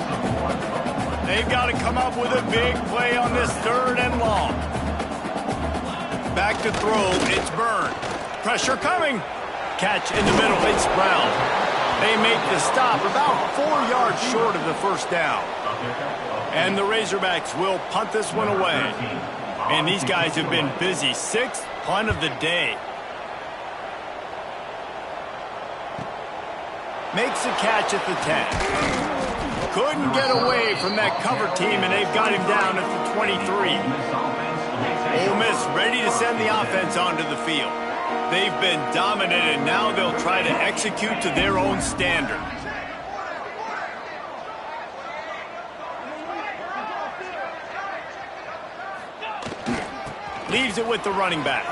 They've got to come up with a big play on this 3rd and long. Back to throw, it's Byrne. Pressure coming. Catch in the middle, it's Brown. They make the stop about 4 yards short of the first down. And the Razorbacks will punt this one away. And these guys have been busy. 6th punt of the day. Makes a catch at the 10. Couldn't get away from that cover team, and they've got him down at the 23. Ole Miss ready to send the offense onto the field. They've been dominant, and now they'll try to execute to their own standard. Leaves it with the running back.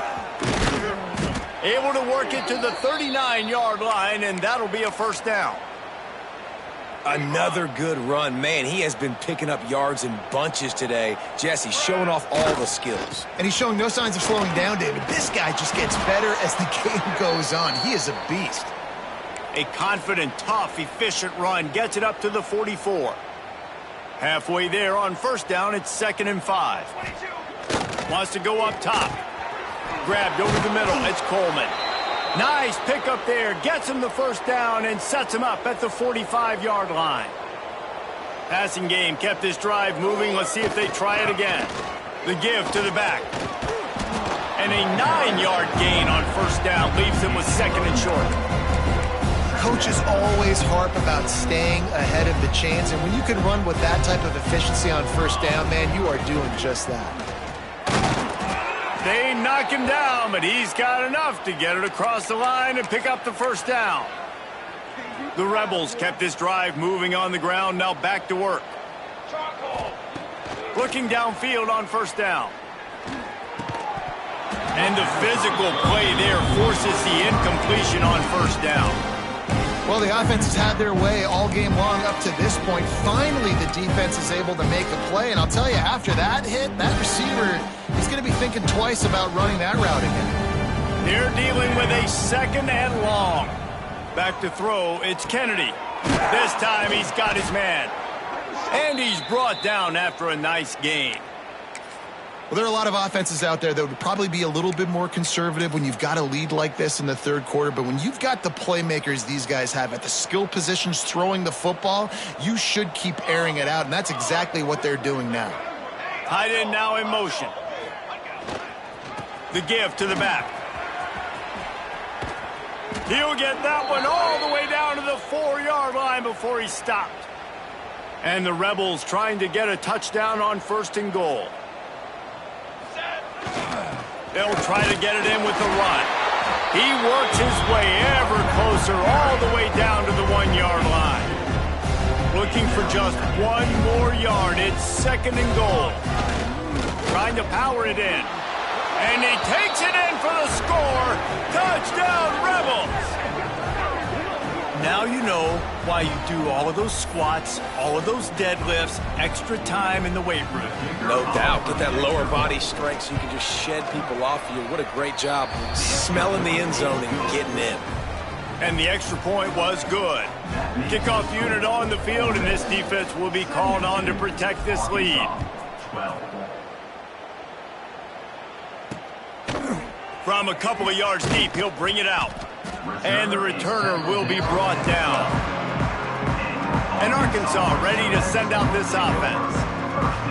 Able to work it to the 39-yard line, and that'll be a first down. Another good run. Man, he has been picking up yards in bunches today. Jesse showing off all the skills. And he's showing no signs of slowing down, David. This guy just gets better as the game goes on. He is a beast. A confident, tough, efficient run gets it up to the 44. Halfway there on first down, it's 2nd and 5. Wants to go up top. Grabbed over the middle. It's Coleman. Nice pick up there. Gets him the first down and sets him up at the 45-yard line. Passing game kept this drive moving. Let's see if they try it again. The give to the back. And a 9-yard gain on first down leaves them with 2nd and short. Coaches always harp about staying ahead of the chains, and when you can run with that type of efficiency on first down, man, you are doing just that. They knock him down, but he's got enough to get it across the line and pick up the first down. The Rebels kept this drive moving on the ground, now back to work. Looking downfield on first down. And the physical play there forces the incompletion on first down. Well, the offense has had their way all game long up to this point. Finally, the defense is able to make a play. And I'll tell you, after that hit, that receiver is going to be thinking twice about running that route again. They're dealing with a 2nd and long. Back to throw, it's Kennedy. This time he's got his man. And he's brought down after a nice gain. Well, there are a lot of offenses out there that would probably be a little bit more conservative when you've got a lead like this in the third quarter. But when you've got the playmakers these guys have at the skill positions throwing the football, you should keep airing it out. And that's exactly what they're doing now. Tight end now in motion. The give to the back. He'll get that one all the way down to the 4-yard line before he stopped. And the Rebels trying to get a touchdown on 1st and goal. They'll try to get it in with the run. He works his way ever closer all the way down to the 1-yard line. Looking for just 1 more yard. It's 2nd and goal. Trying to power it in. And he takes it in for the score. Touchdown, Rebels! Now you know why you do all of those squats, all of those deadlifts, extra time in the weight room. No doubt. Get that lower body strength so you can just shed people off you. What a great job smelling the end zone and getting in. And the extra point was good. Kickoff unit on the field, and this defense will be called on to protect this lead. From a couple of yards deep, he'll bring it out. And the returner will be brought down. And Arkansas ready to send out this offense.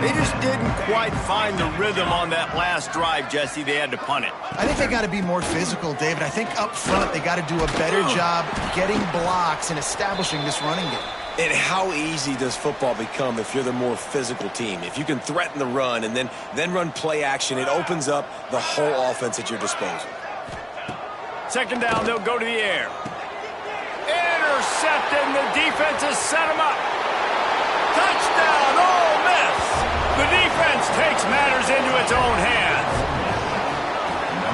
They just didn't quite find the rhythm on that last drive, Jesse. They had to punt it. I think they got to be more physical, David. I think up front they got to do a better job getting blocks and establishing this running game. And how easy does football become if you're the more physical team? If you can threaten the run and then run play action, it opens up the whole offense at your disposal. 2nd down, they'll go to the air. Intercepted, and the defense has set him up. Touchdown, Ole Miss. The defense takes matters into its own hands.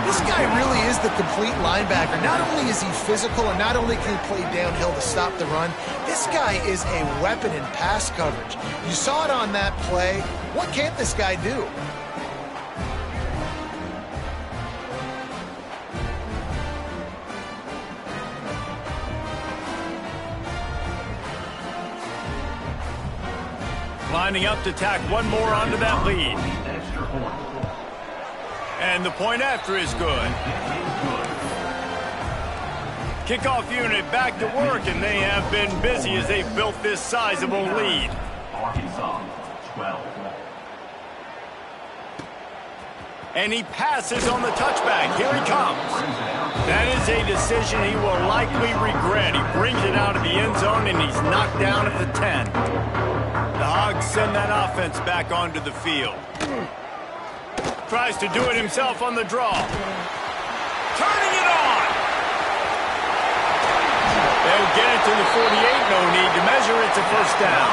This guy really is the complete linebacker. Not only is he physical and not only can he play downhill to stop the run, this guy is a weapon in pass coverage. You saw it on that play. What can't this guy do? Lining up to tack 1 more onto that lead. And the point after is good. Kickoff unit back to work, and they have been busy as they've built this sizable lead. And he passes on the touchback. Here he comes. That is a decision he will likely regret. He brings it out of the end zone, and he's knocked down at the 10. The Hogs send that offense back onto the field. Tries to do it himself on the draw. Turning it on. They'll get it to the 48. No need to measure. It's a first down.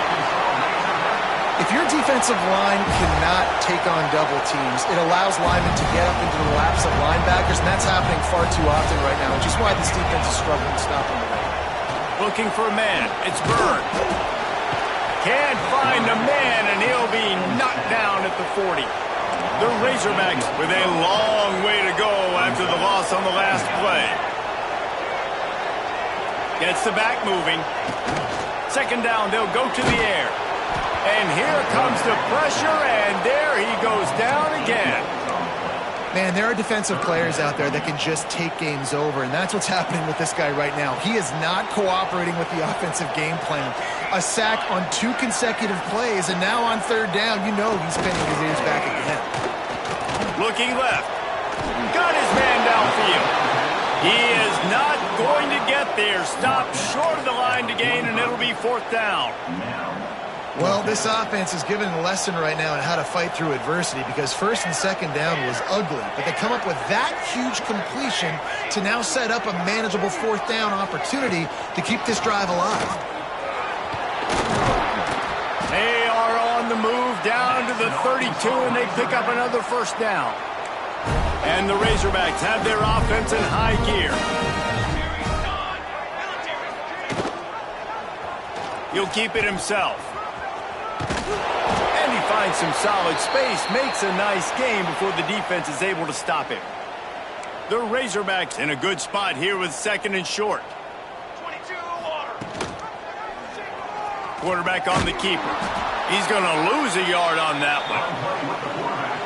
If your defensive line cannot take on double teams, it allows linemen to get up into the laps of linebackers, and that's happening far too often right now, which is why this defense is struggling to stop them. Looking for a man. It's Bird. Can't find a man, and he'll be knocked down at the 40. The Razorbacks with a long way to go after the loss on the last play. Gets the back moving. Second down, they'll go to the air. And here comes the pressure, and there he goes down again. Man, there are defensive players out there that can just take games over, and that's what's happening with this guy right now. He is not cooperating with the offensive game plan. A sack on 2 consecutive plays, and now on third down, you know he's pinning his ears back again. Looking left. Got his man downfield. He is not going to get there. Stopped short of the line to gain, and it'll be fourth down. Well, this offense is given a lesson right now on how to fight through adversity, because first and second down was ugly, but they come up with that huge completion to now set up a manageable fourth down opportunity to keep this drive alive. They are on the move down to the 32, and they pick up another first down. And the Razorbacks have their offense in high gear. He'll keep it himself. And he finds some solid space, makes a nice game before the defense is able to stop him. The Razorbacks in a good spot here with second and short. 22 water. Quarterback on the keeper. He's going to lose a yard on that one.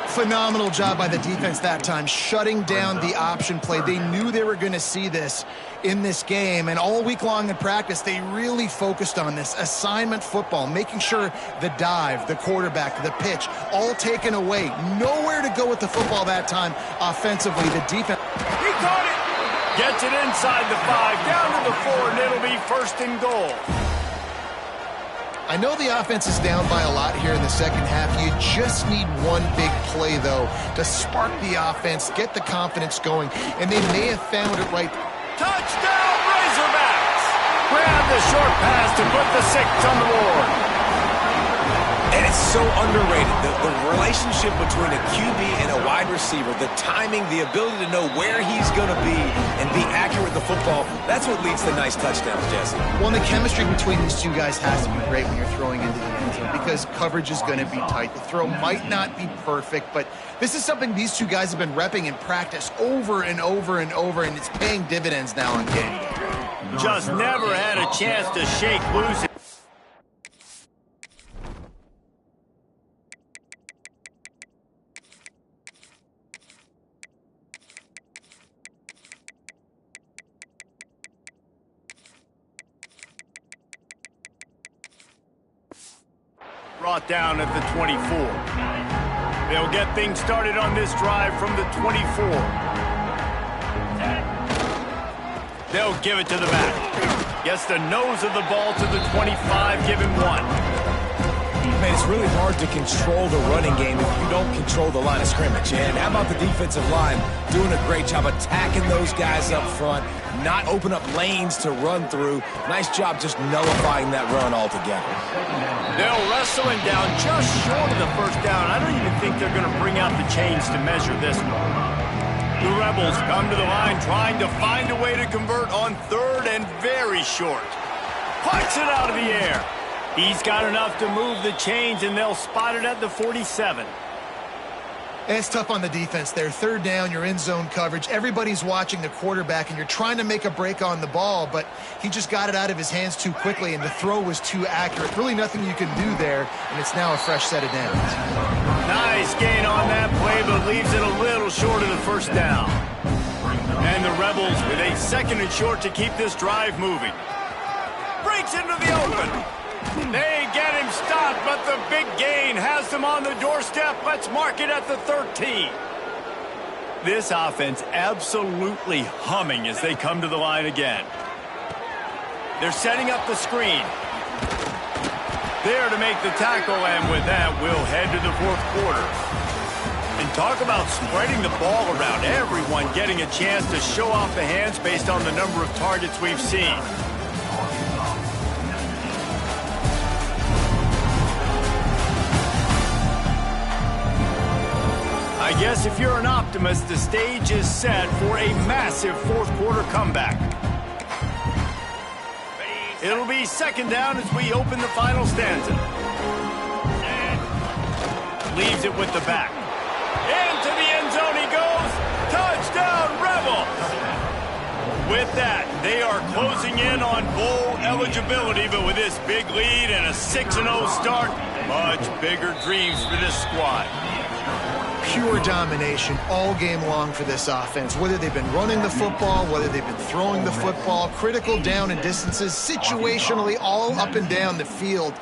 Phenomenal job by the defense that time, shutting down the option play. They knew they were going to see this in this game, and all week long in practice, they really focused on this assignment football, making sure the dive, the quarterback, the pitch, all taken away. Nowhere to go with the football that time offensively. The defense... He caught it! Gets it inside the 5, down to the 4, and it'll be first and goal. I know the offense is down by a lot here in the second half. You just need one big play, though, to spark the offense, get the confidence going, and they may have found it right. Touchdown, Razorbacks! Grab the short pass to put the 6 on the board. And it's so underrated. The relationship between a QB and a wide receiver, the timing, the ability to know where he's going to be and be accurate with the football, that's what leads to nice touchdowns, Jesse. Well, the chemistry between these two guys has to be great when you're throwing into the end zone, because coverage is going to be tight. The throw might not be perfect, but this is something these two guys have been repping in practice over and over and over, and it's paying dividends now on game day. Just never had a chance to shake loose. Brought down at the 24. They'll get things started on this drive from the 24. They'll give it to the back. Gets the nose of the ball to the 25, give him 1. Man, it's really hard to control the running game if you don't control the line of scrimmage. And how about the defensive line doing a great job attacking those guys up front, not open up lanes to run through. Nice job just nullifying that run altogether. They'll wrestle him down just short of the first down. I don't even think they're going to bring out the chains to measure this one. The Rebels come to the line trying to find a way to convert on third and very short. Puts it out of the air. He's got enough to move the chains, and they'll spot it at the 47. And it's tough on the defense there. Third down, you're in zone coverage. Everybody's watching the quarterback, and you're trying to make a break on the ball, but he just got it out of his hands too quickly, and the throw was too accurate. Really nothing you can do there, and it's now a fresh set of downs. Nice gain on that play, but leaves it a little short of the first down. And the Rebels with a second and short to keep this drive moving. Breaks into the open. They get him stopped, but the big gain has them on the doorstep. Let's mark it at the 13. This offense absolutely humming as they come to the line again. They're setting up the screen. There to make the tackle, and with that, we'll head to the fourth quarter. And talk about spreading the ball around, everyone getting a chance to show off the hands based on the number of targets we've seen. I guess if you're an optimist, the stage is set for a massive fourth quarter comeback. It'll be second down as we open the final stanza. Leaves it with the back. Into the end zone he goes. Touchdown, Rebels! With that, they are closing in on bowl eligibility, but with this big lead and a 6-0 start, much bigger dreams for this squad. Pure domination all game long for this offense. Whether they've been running the football, whether they've been throwing the football, critical down and distances, situationally all up and down the field.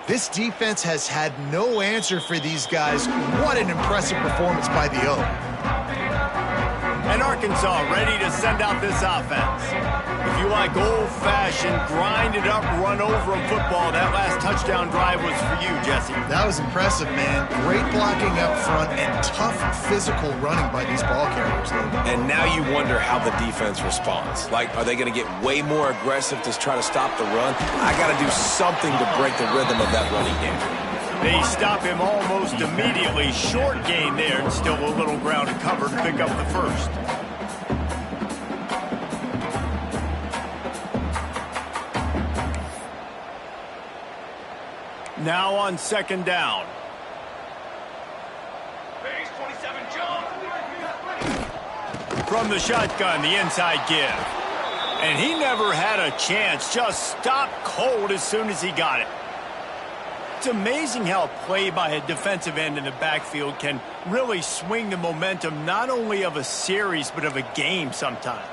This defense has had no answer for these guys. What an impressive performance by the O. And Arkansas ready to send out this offense. If you like old-fashioned, grind-it-up, run-over-'em football, that last touchdown drive was for you, Jesse. That was impressive, man. Great blocking up front and tough physical running by these ball carriers. And now you wonder how the defense responds. Like, are they going to get way more aggressive to try to stop the run? I got to do something to break the rhythm of that running game. They stop him almost immediately. Short gain there, and still a little ground to cover to pick up the first. Now on second down. Base 27, jump. From the shotgun, the inside give. And he never had a chance. Just stopped cold as soon as he got it. It's amazing how play by a defensive end in the backfield can really swing the momentum not only of a series but of a game sometimes.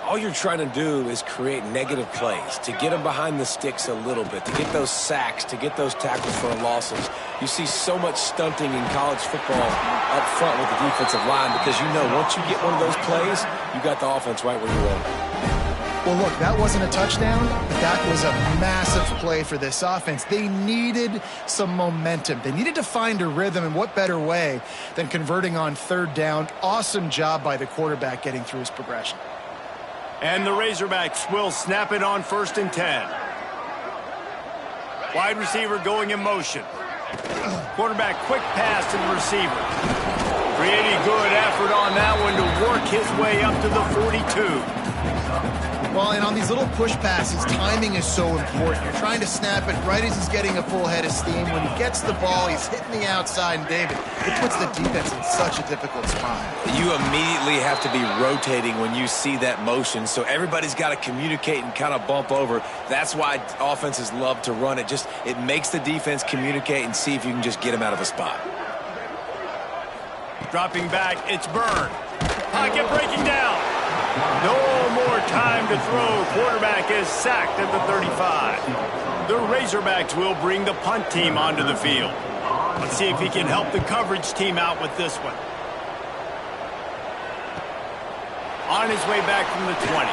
All you're trying to do is create negative plays, to get them behind the sticks a little bit, to get those sacks, to get those tackles for losses. You see so much stunting in college football up front with the defensive line because you know once you get one of those plays, you got the offense right where you want it. Well, look, that wasn't a touchdown, but that was a massive play for this offense. They needed some momentum. They needed to find a rhythm, and what better way than converting on third down. Awesome job by the quarterback getting through his progression. And the Razorbacks will snap it on 1st and 10. Wide receiver going in motion. Quarterback quick pass to the receiver. Pretty good effort on that one to work his way up to the 42. Well, and on these little push passes, timing is so important. You're trying to snap it right as he's getting a full head of steam. When he gets the ball, he's hitting the outside, and David, it puts the defense in such a difficult spot. You immediately have to be rotating when you see that motion, so everybody's got to communicate and kind of bump over. That's why offenses love to run it. It makes the defense communicate and see if you can just get them out of a spot. Dropping back, it's Byrne. Pocket breaking down. No more time to throw. Quarterback is sacked at the 35. The Razorbacks will bring the punt team onto the field. Let's see if he can help the coverage team out with this one. On his way back from the 20.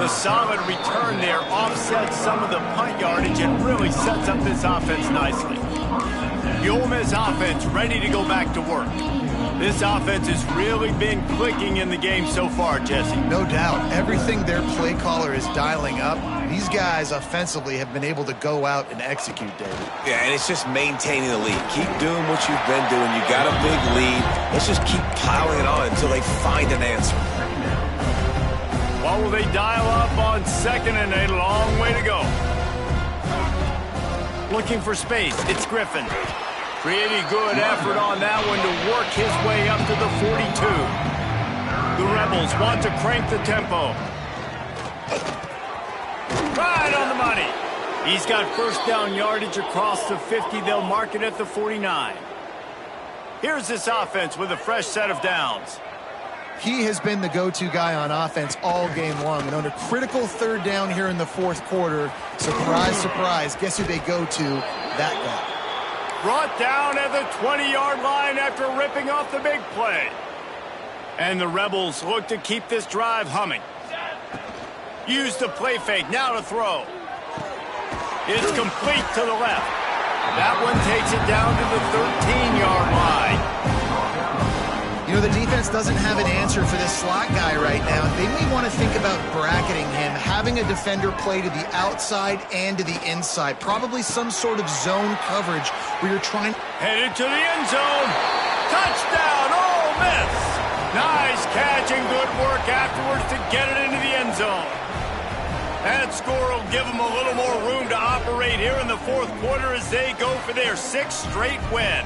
The solid return there offsets some of the punt yardage and really sets up this offense nicely. The Ole Miss offense ready to go back to work. This offense has really been clicking in the game so far, Jesse. No doubt. Everything their play caller is dialing up, these guys offensively have been able to go out and execute, David. Yeah, and it's just maintaining the lead. Keep doing what you've been doing. You got a big lead. Let's just keep piling it on until they find an answer. What will they dial up on second and a long way to go? Looking for space. It's Griffin. Pretty good effort on that one to work his way up to the 42. The Rebels want to crank the tempo. Right on the money. He's got first down yardage across the 50. They'll mark it at the 49. Here's this offense with a fresh set of downs. He has been the go-to guy on offense all game long. And on a critical third down here in the fourth quarter, surprise, surprise, guess who they go to? That guy. Brought down at the 20-yard line after ripping off the big play. And the Rebels look to keep this drive humming. Use the play fake, now to throw. It's complete to the left. That one takes it down to the 13-yard line. You know, the defense doesn't have an answer for this slot guy right now. They may want to think about bracketing him, having a defender play to the outside and to the inside. Probably some sort of zone coverage where you're trying... Headed to the end zone. Touchdown, Ole Miss. Nice catch and good work afterwards to get it into the end zone. That score will give them a little more room to operate here in the fourth quarter as they go for their 6th straight win.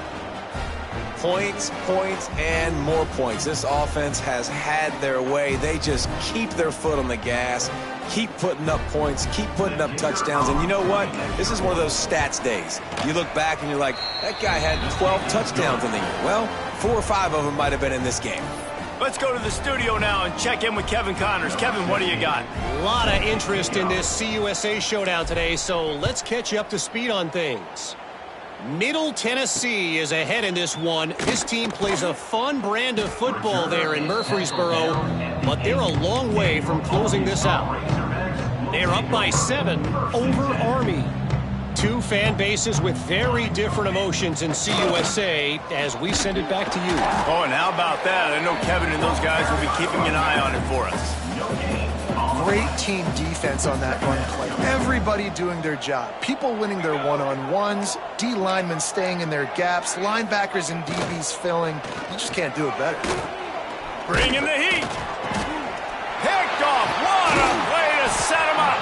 Points, points, and more points. This offense has had their way. They just keep their foot on the gas, keep putting up points, keep putting up touchdowns. And you know what? This is one of those stats days. You look back and you're like, that guy had 12 touchdowns in the year. Well, 4 or 5 of them might have been in this game. Let's go to the studio now and check in with Kevin Connors. Kevin, what do you got? A lot of interest in this CUSA showdown today, so let's catch you up to speed on things. Middle Tennessee is ahead in this one. This team plays a fun brand of football there in Murfreesboro, but they're a long way from closing this out. They're up by 7 over Army. 2 fan bases with very different emotions in CUSA as we send it back to you. Oh, and how about that? I know Kevin and those guys will be keeping an eye on it for us. Great team defense on that run play. Everybody doing their job. People winning their one-on-ones, D linemen staying in their gaps, linebackers and DBs filling. You just can't do it better. Bring in the heat. Picked off. What a way to set him up.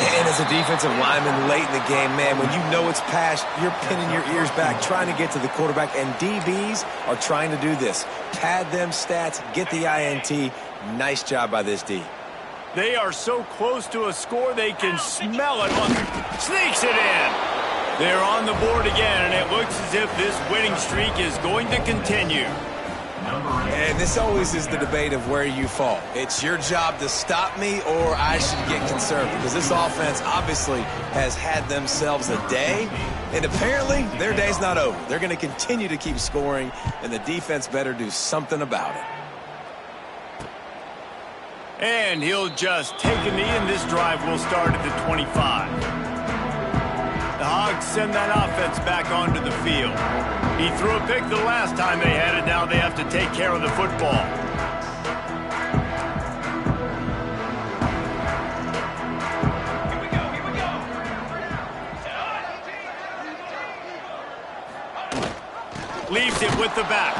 And as a defensive lineman late in the game, man, when you know it's past, you're pinning your ears back, trying to get to the quarterback, and DBs are trying to do this. Pad them stats, get the INT. Nice job by this D. They are so close to a score they can smell it. Sneaks it in. They're on the board again, and it looks as if this winning streak is going to continue. And this always is the debate of where you fall. It's your job to stop me, or I should get concerned, because this offense obviously has had themselves a day, and apparently their day's not over. They're going to continue to keep scoring, and the defense better do something about it. And he'll just take a knee, and this drive will start at the 25. The Hogs send that offense back onto the field. He threw a pick the last time they had it. Now they have to take care of the football. Leaves it with the back.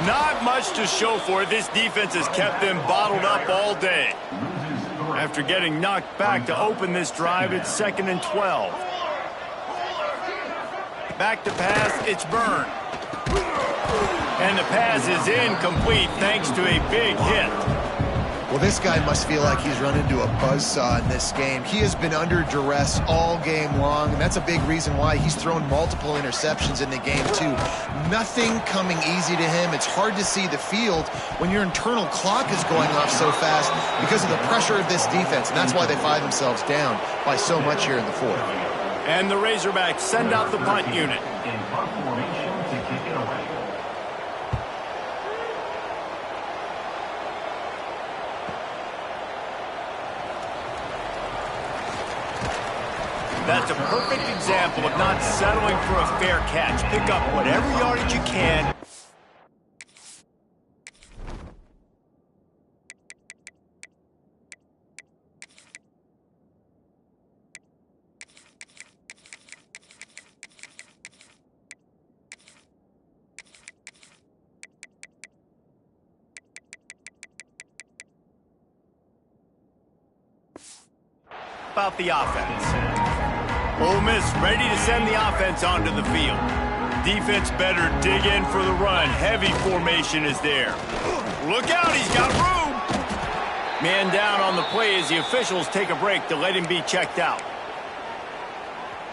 Not much to show for it. This defense has kept them bottled up all day. After getting knocked back to open this drive, it's 2nd and 12. Back to pass, it's Byrne. And the pass is incomplete thanks to a big hit. Well, this guy must feel like he's run into a buzzsaw in this game. He has been under duress all game long, and that's a big reason why he's thrown multiple interceptions in the game, too. Nothing coming easy to him. It's hard to see the field when your internal clock is going off so fast because of the pressure of this defense, and that's why they find themselves down by so much here in the fourth. And the Razorbacks send out the punt unit. That's a perfect example of not settling for a fair catch. Pick up whatever yardage you can. About the offense. Ole Miss ready to send the offense onto the field. Defense better dig in for the run. Heavy formation is there. Look out, he's got room. Man down on the play as the officials take a break to let him be checked out.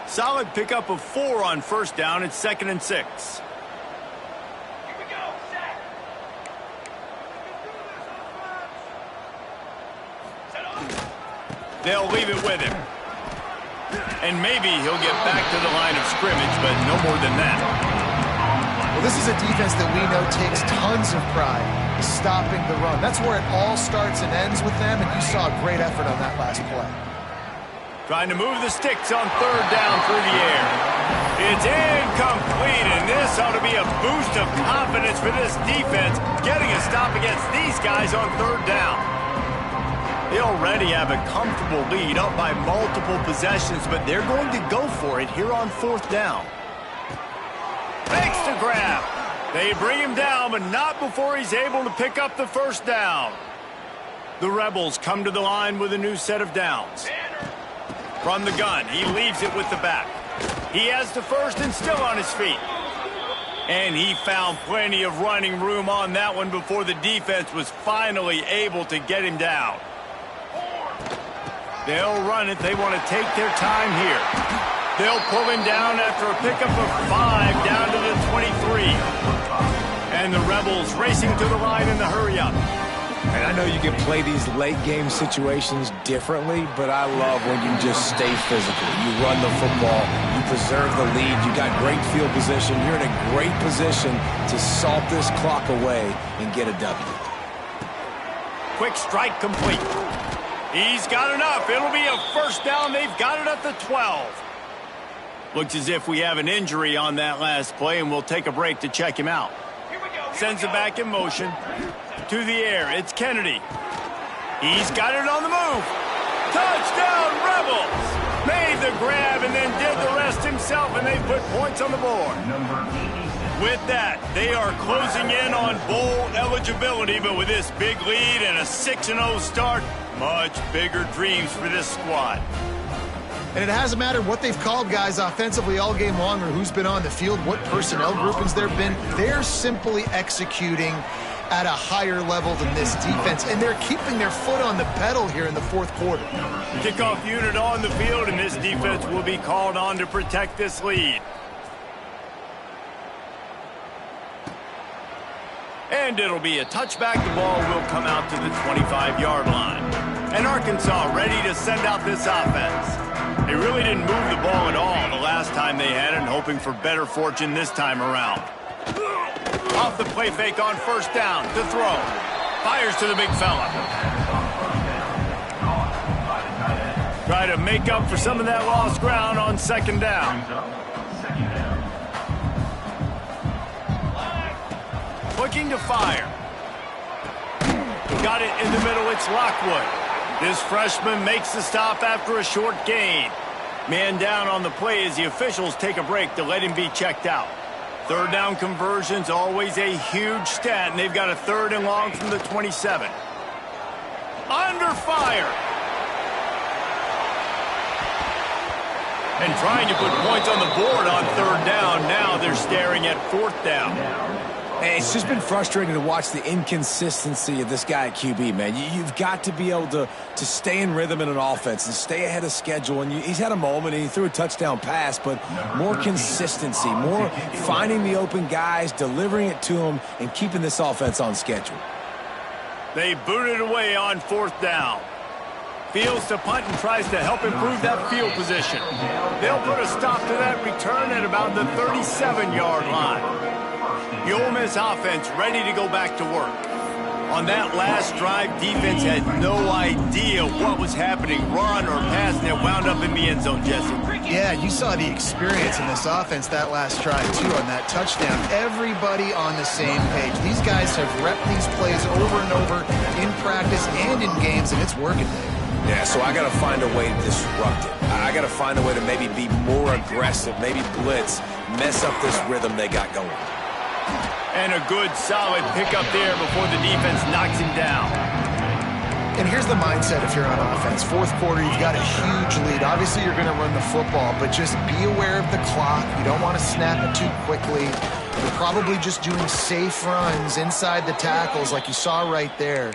Solid pickup of 4 on first down. It's 2nd and 6. They'll leave it with him. And maybe he'll get back to the line of scrimmage, but no more than that. Well, this is a defense that we know takes tons of pride stopping the run. That's where it all starts and ends with them, and you saw a great effort on that last play. Trying to move the sticks on 3rd down through the air. It's incomplete, and this ought to be a boost of confidence for this defense, getting a stop against these guys on 3rd down. They already have a comfortable lead, up by multiple possessions, but they're going to go for it here on 4th down. Makes the grab. They bring him down, but not before he's able to pick up the 1st down. The Rebels come to the line with a new set of downs. From the gun, he leaves it with the back. He has the first and still on his feet. And he found plenty of running room on that one before the defense was finally able to get him down. They'll run it. They want to take their time here. They'll pull him down after a pickup of 5 down to the 23. And the Rebels racing to the line in the hurry-up. And I know you can play these late-game situations differently, but I love when you just stay physical. You run the football. You preserve the lead. You got great field position. You're in a great position to salt this clock away and get a W. Quick strike complete. He's got enough. It'll be a first down. They've got it at the 12. Looks as if we have an injury on that last play, and we'll take a break to check him out. Sends it back in motion. To the air, it's Kennedy. He's got it on the move. Touchdown, Rebels! Made the grab and then did the rest himself, and they put points on the board. With that, they are closing in on bowl eligibility, but with this big lead and a 6-0 start, much bigger dreams for this squad. And it hasn't mattered what they've called guys offensively all game long or who's been on the field, what personnel groupings there have been. They're simply executing at a higher level than this defense, and they're keeping their foot on the pedal here in the fourth quarter. Kickoff unit on the field, and this defense will be called on to protect this lead. And it'll be a touchback. The ball will come out to the 25-yard line. And Arkansas ready to send out this offense. They really didn't move the ball at all the last time they had it, and hoping for better fortune this time around. Off the play fake on first down to throw. Fires to the big fella. Try to make up for some of that lost ground on second down. Looking to fire. Got it in the middle. It's Lockwood. This freshman makes the stop after a short gain. Man down on the play as the officials take a break to let him be checked out. Third down conversion's always a huge stat, and they've got a 3rd and long from the 27. Under fire. And trying to put points on the board on 3rd down. Now they're staring at 4th down. Hey, it's just been frustrating to watch the inconsistency of this guy at QB, man. You've got to be able to stay in rhythm in an offense and stay ahead of schedule. And he's had a moment, and he threw a touchdown pass, but more consistency, more finding the open guys, delivering it to them, and keeping this offense on schedule. They boot it away on 4th down. Fields to punt and tries to help improve that field position. They'll put a stop to that return at about the 37-yard line. The Ole Miss offense ready to go back to work. On that last drive, defense had no idea what was happening, run or pass, and it wound up in the end zone, Jesse. Yeah, you saw the experience in this offense that last drive, too, on that touchdown. Everybody on the same page. These guys have repped these plays over and over in practice and in games, and it's working, Dave. Yeah, so I got to find a way to disrupt it. I got to find a way to maybe be more aggressive, maybe blitz, mess up this rhythm they got going. And a good, solid pickup there before the defense knocks him down. And here's the mindset if you're on offense. Fourth quarter, you've got a huge lead. Obviously, you're going to run the football, but just be aware of the clock. You don't want to snap it too quickly. You're probably just doing safe runs inside the tackles like you saw right there.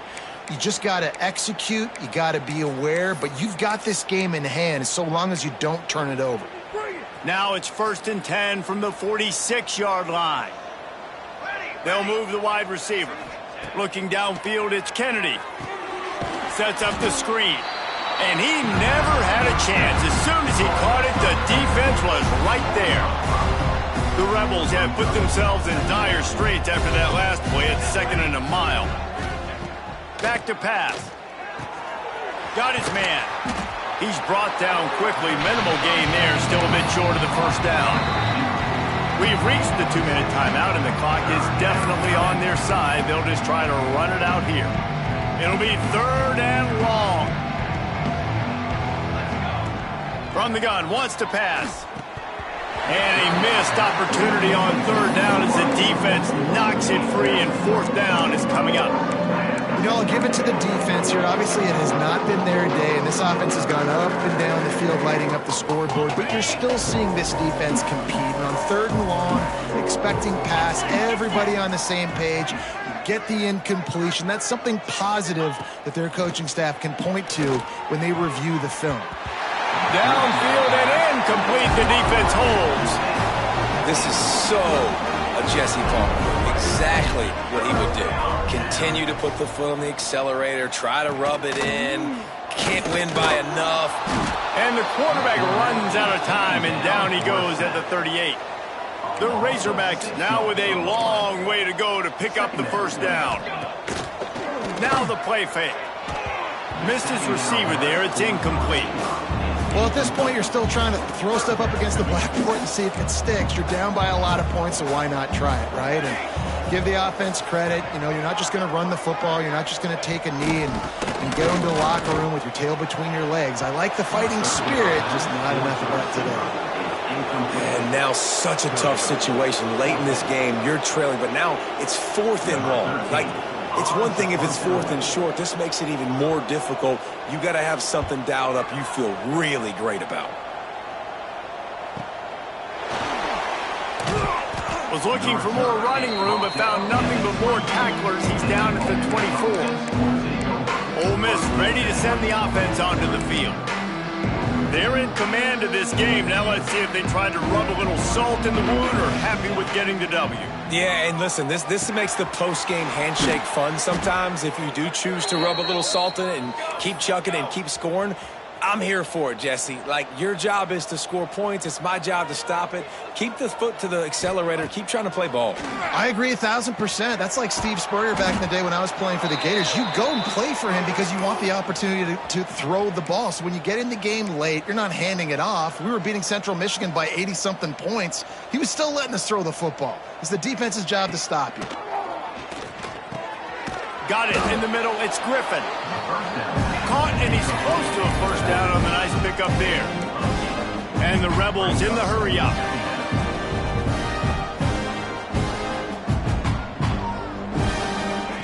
You just got to execute. You got to be aware, but you've got this game in hand so long as you don't turn it over. Now it's 1st and 10 from the 46-yard line. They'll move the wide receiver. Looking downfield, it's Kennedy. Sets up the screen. And he never had a chance. As soon as he caught it, the defense was right there. The Rebels have put themselves in dire straits after that last play at 2nd and a mile. Back to pass. Got his man. He's brought down quickly. Minimal gain there. Still a bit short of the first down. We've reached the 2-minute timeout, and the clock is definitely on their side. They'll just try to run it out here. It'll be 3rd and long. From the gun, wants to pass. And a missed opportunity on 3rd down as the defense knocks it free, and 4th down is coming up. You know, I'll give it to the defense here. Obviously, it has not been their day, and this offense has gone up and down the field lighting up the scoreboard, but you're still seeing this defense compete. And on 3rd and long, expecting pass, everybody on the same page, you get the incompletion. That's something positive that their coaching staff can point to when they review the film. Downfield and incomplete, the defense holds. This is so a Jesse Palmer. Exactly what he would do. Continue to put the foot on the accelerator, try to rub it in, can't win by enough. And the quarterback runs out of time, and down he goes at the 38. The Razorbacks now with a long way to go to pick up the first down. Now the play fake. Missed his receiver there. It's incomplete. Well, at this point, you're still trying to throw stuff up against the blackboard and see if it sticks. You're down by a lot of points, so why not try it, right? And give the offense credit. You know, you're not just going to run the football. You're not just going to take a knee and go into the locker room with your tail between your legs. I like the fighting spirit, just not enough of that today. And now such a tough situation. Late in this game, you're trailing, but now it's 4th and long. Like, it's one thing if it's 4th and short. This makes it even more difficult. You got to have something dialed up you feel really great about. Was looking for more running room, but found nothing but more tacklers. He's down at the 24. Ole Miss ready to send the offense onto the field. They're in command of this game. Now let's see if they try to rub a little salt in the wound or happy with getting the W. Yeah, and listen, this makes the post-game handshake fun sometimes. If you do choose to rub a little salt in it and keep chucking and keep scoring, I'm here for it, Jesse. Like, your job is to score points. It's my job to stop it. Keep the foot to the accelerator. Keep trying to play ball. I agree 1,000%. That's like Steve Spurrier back in the day when I was playing for the Gators. You go and play for him because you want the opportunity to throw the ball. So when you get in the game late, you're not handing it off. We were beating Central Michigan by 80-something points. He was still letting us throw the football. It's the defense's job to stop you. Got it in the middle. It's Griffin. Caught, and he's close to a first down on the nice pickup there. And the Rebels in the hurry up.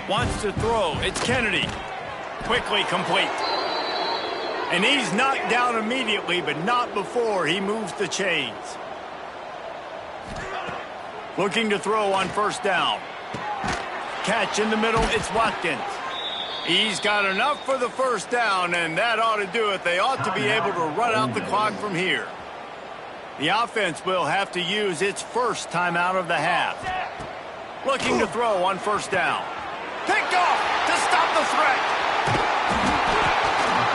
Wants to throw. It's Kennedy. Quickly complete. And he's knocked down immediately, but not before he moves the chains. Looking to throw on first down. Catch in the middle. It's Watkins. He's got enough for the first down, and that ought to do it. They ought to be able to run out the clock from here. The offense will have to use its first timeout of the half. Looking to throw on first down. Picked off to stop the threat.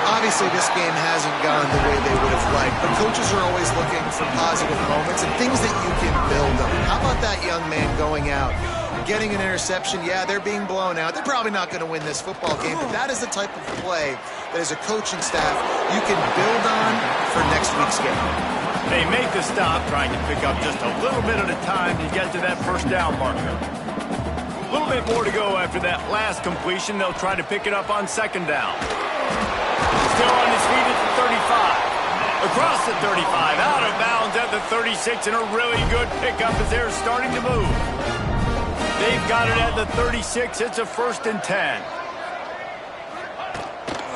Obviously, this game hasn't gone the way they would have liked, but coaches are always looking for positive moments and things that you can build on. How about that young man going out, getting an interception? Yeah, they're being blown out. They're probably not going to win this football game, but that is the type of play that as a coaching staff you can build on for next week's game. They make the stop, trying to pick up just a little bit at a time to get to that first down marker. A little bit more to go after that last completion. They'll try to pick it up on second down. Still on his feet at the 35. Across the 35, out of bounds at the 36, and a really good pickup as they're starting to move. They've got it at the 36. It's a 1st and 10.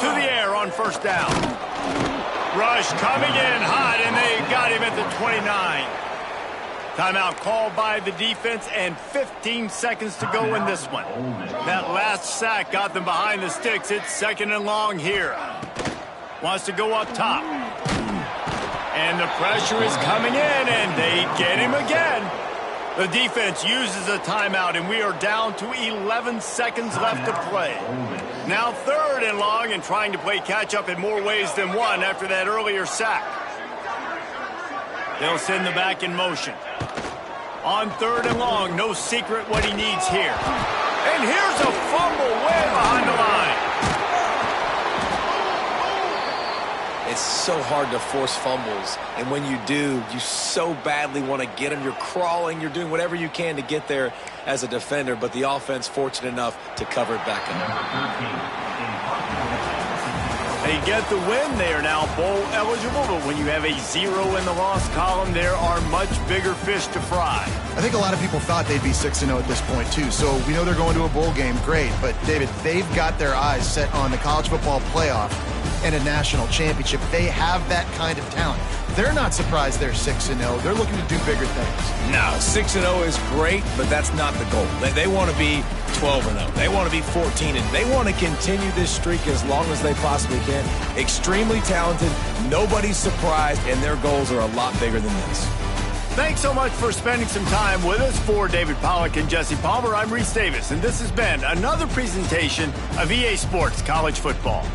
To the air on first down. Rush coming in hot, and they got him at the 29. Timeout called by the defense, and 15 seconds to go in this one. That last sack got them behind the sticks. It's 2nd and long here. Wants to go up top. And the pressure is coming in, and they get him again. The defense uses a timeout, and we are down to 11 seconds left to play. Now 3rd and long, and trying to play catch-up in more ways than one after that earlier sack. They'll send the back in motion. On 3rd and long, no secret what he needs here. And here's a fumble way behind the line. It's so hard to force fumbles, and when you do, you so badly want to get them. You're crawling, you're doing whatever you can to get there as a defender, but the offense fortunate enough to cover it back up. They get the win. They are now bowl eligible, but when you have a 0 in the loss column, there are much bigger fish to fry. I think a lot of people thought they'd be 6-0 at this point, too. So we know they're going to a bowl game. Great. But, David, they've got their eyes set on the college football playoff and a national championship. They have that kind of talent. They're not surprised they're 6-0. They're looking to do bigger things. No, 6-0 is great, but that's not the goal. They want to be 12-0. They want to be 14-0. They want to continue this streak as long as they possibly can. Extremely talented. Nobody's surprised, and their goals are a lot bigger than this. Thanks so much for spending some time with us. For David Pollack and Jesse Palmer, I'm Reese Davis, and this has been another presentation of EA Sports College Football.